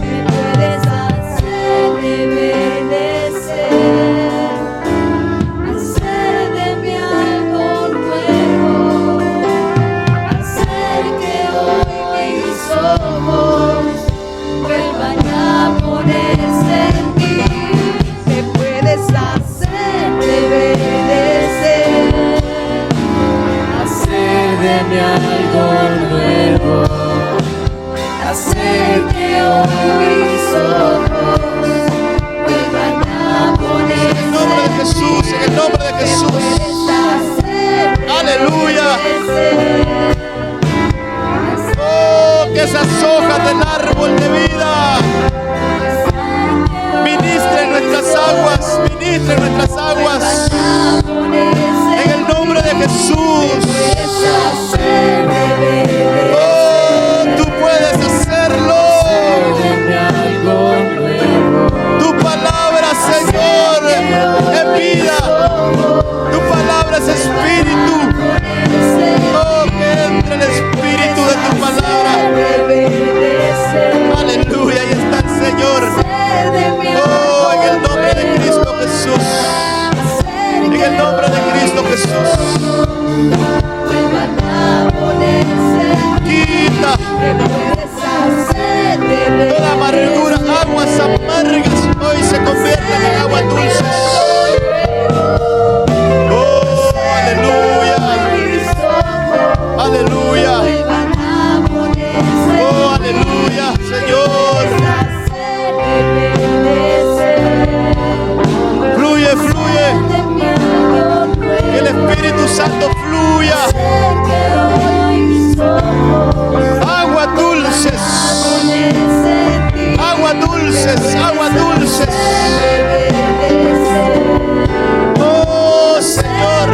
Me puedes hacer reverdecer, hacer de mí algo nuevo, hacer que hoy mis ojos vuelvan a ponerse en ti. Me puedes hacer reverdecer, hacer de mí algo nuevo, hacer que hoy mis ojos vuelvan a ponerse En el nombre de Jesús, en el nombre de Jesús. Aleluya. Oh, que esas hojas del árbol de vida ministren nuestras aguas, ministren nuestras aguas. En el nombre de Jesús. Oh, tú puedes hacerlo. Tu palabra, Señor, es vida. Tu palabra es espíritu. Oh, que entre el espíritu de tu palabra. Aleluya, ahí está el Señor. Oh, en el nombre de Cristo Jesús. En el nombre de Cristo Jesús. Quita toda amargura, aguas amargas hoy se convierten en aguas dulces. Oh, aleluya. Aleluya. Oh, aleluya, Señor. Fluye, fluye. Que el Espíritu Santo fluya. Aguas dulces. Aguas dulces, aguas dulces. Oh, Señor.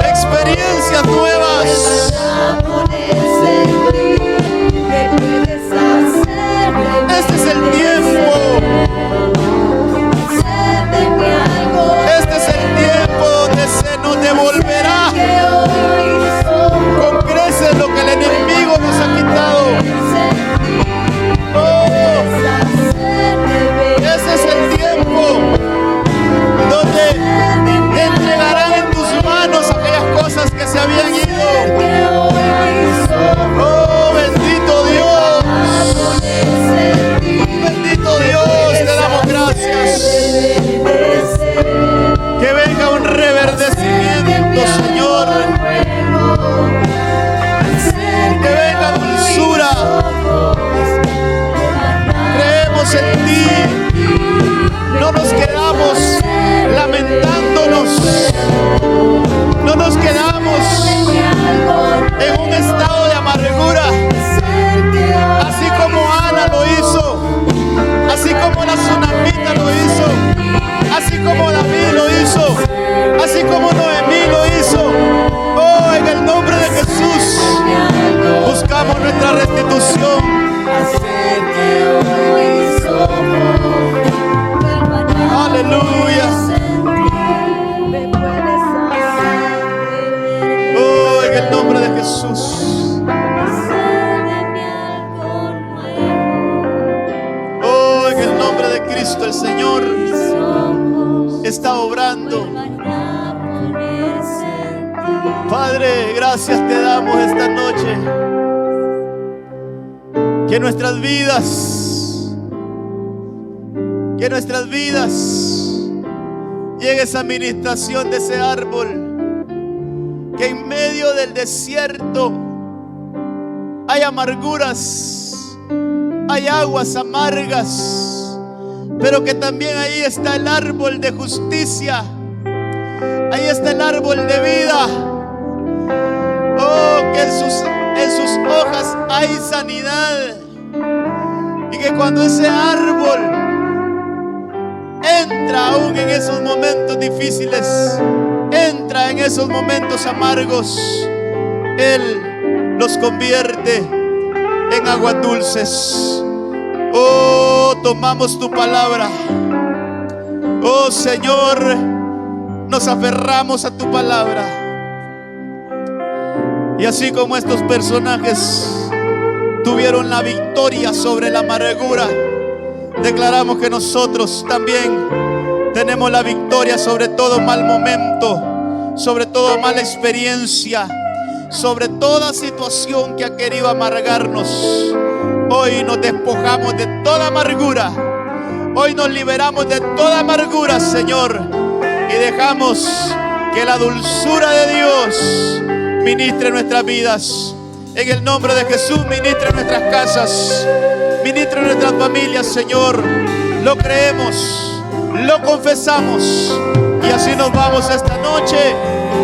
Experiencias nuevas. Este es el tiempo. Este es el tiempo donde se nos devolverá con creces lo que el enemigo nos ha quitado. Oh, ese es el tiempo donde entregarán en tus manos aquellas cosas que se habían ido. Oh, bendito Dios. Bendito Dios, te damos gracias. Que venga un reverdecimiento, Señor. Que venga dulzura. Creemos en ti. No nos quedamos lamentándonos. No nos quedamos en un estado de amargura. Así como Ana lo hizo. Así como la tsunamita lo hizo. Así como David lo hizo. Así como Noemí lo hizo. Oh, en el nombre de Jesús buscamos nuestra restitución. Aleluya. Oh, en el nombre de Jesús. Oh, en el nombre de Cristo, el Señor está obrando. Padre, gracias te damos esta noche. Que nuestras vidas llegue esa administración de ese árbol. Que en medio del desierto hay amarguras, hay aguas amargas, pero que también ahí está el árbol de justicia. Ahí está el árbol de vida. Oh, que en sus hojas hay sanidad. Y que cuando ese árbol entra aún en esos momentos difíciles, entra en esos momentos amargos, Él los convierte en aguas dulces. Oh, tomamos tu palabra. Oh Señor, nos aferramos a tu palabra. Y así como estos personajes tuvieron la victoria sobre la amargura, declaramos que nosotros también tenemos la victoria sobre todo mal momento, sobre toda mala experiencia, sobre toda situación que ha querido amargarnos. Hoy nos despojamos de toda amargura. Hoy nos liberamos de toda amargura, Señor, y dejamos que la dulzura de Dios ministre nuestras vidas. En el nombre de Jesús, ministre nuestras casas, ministre nuestras familias, Señor. Lo creemos, lo confesamos, y así nos vamos esta noche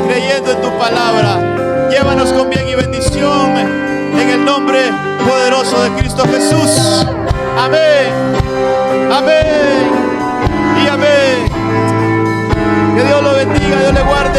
creyendo en tu palabra. Llévanos con bien y bendición en el nombre poderoso de Cristo Jesús. Amén, amén y amén. Que Dios lo bendiga, Dios le guarde.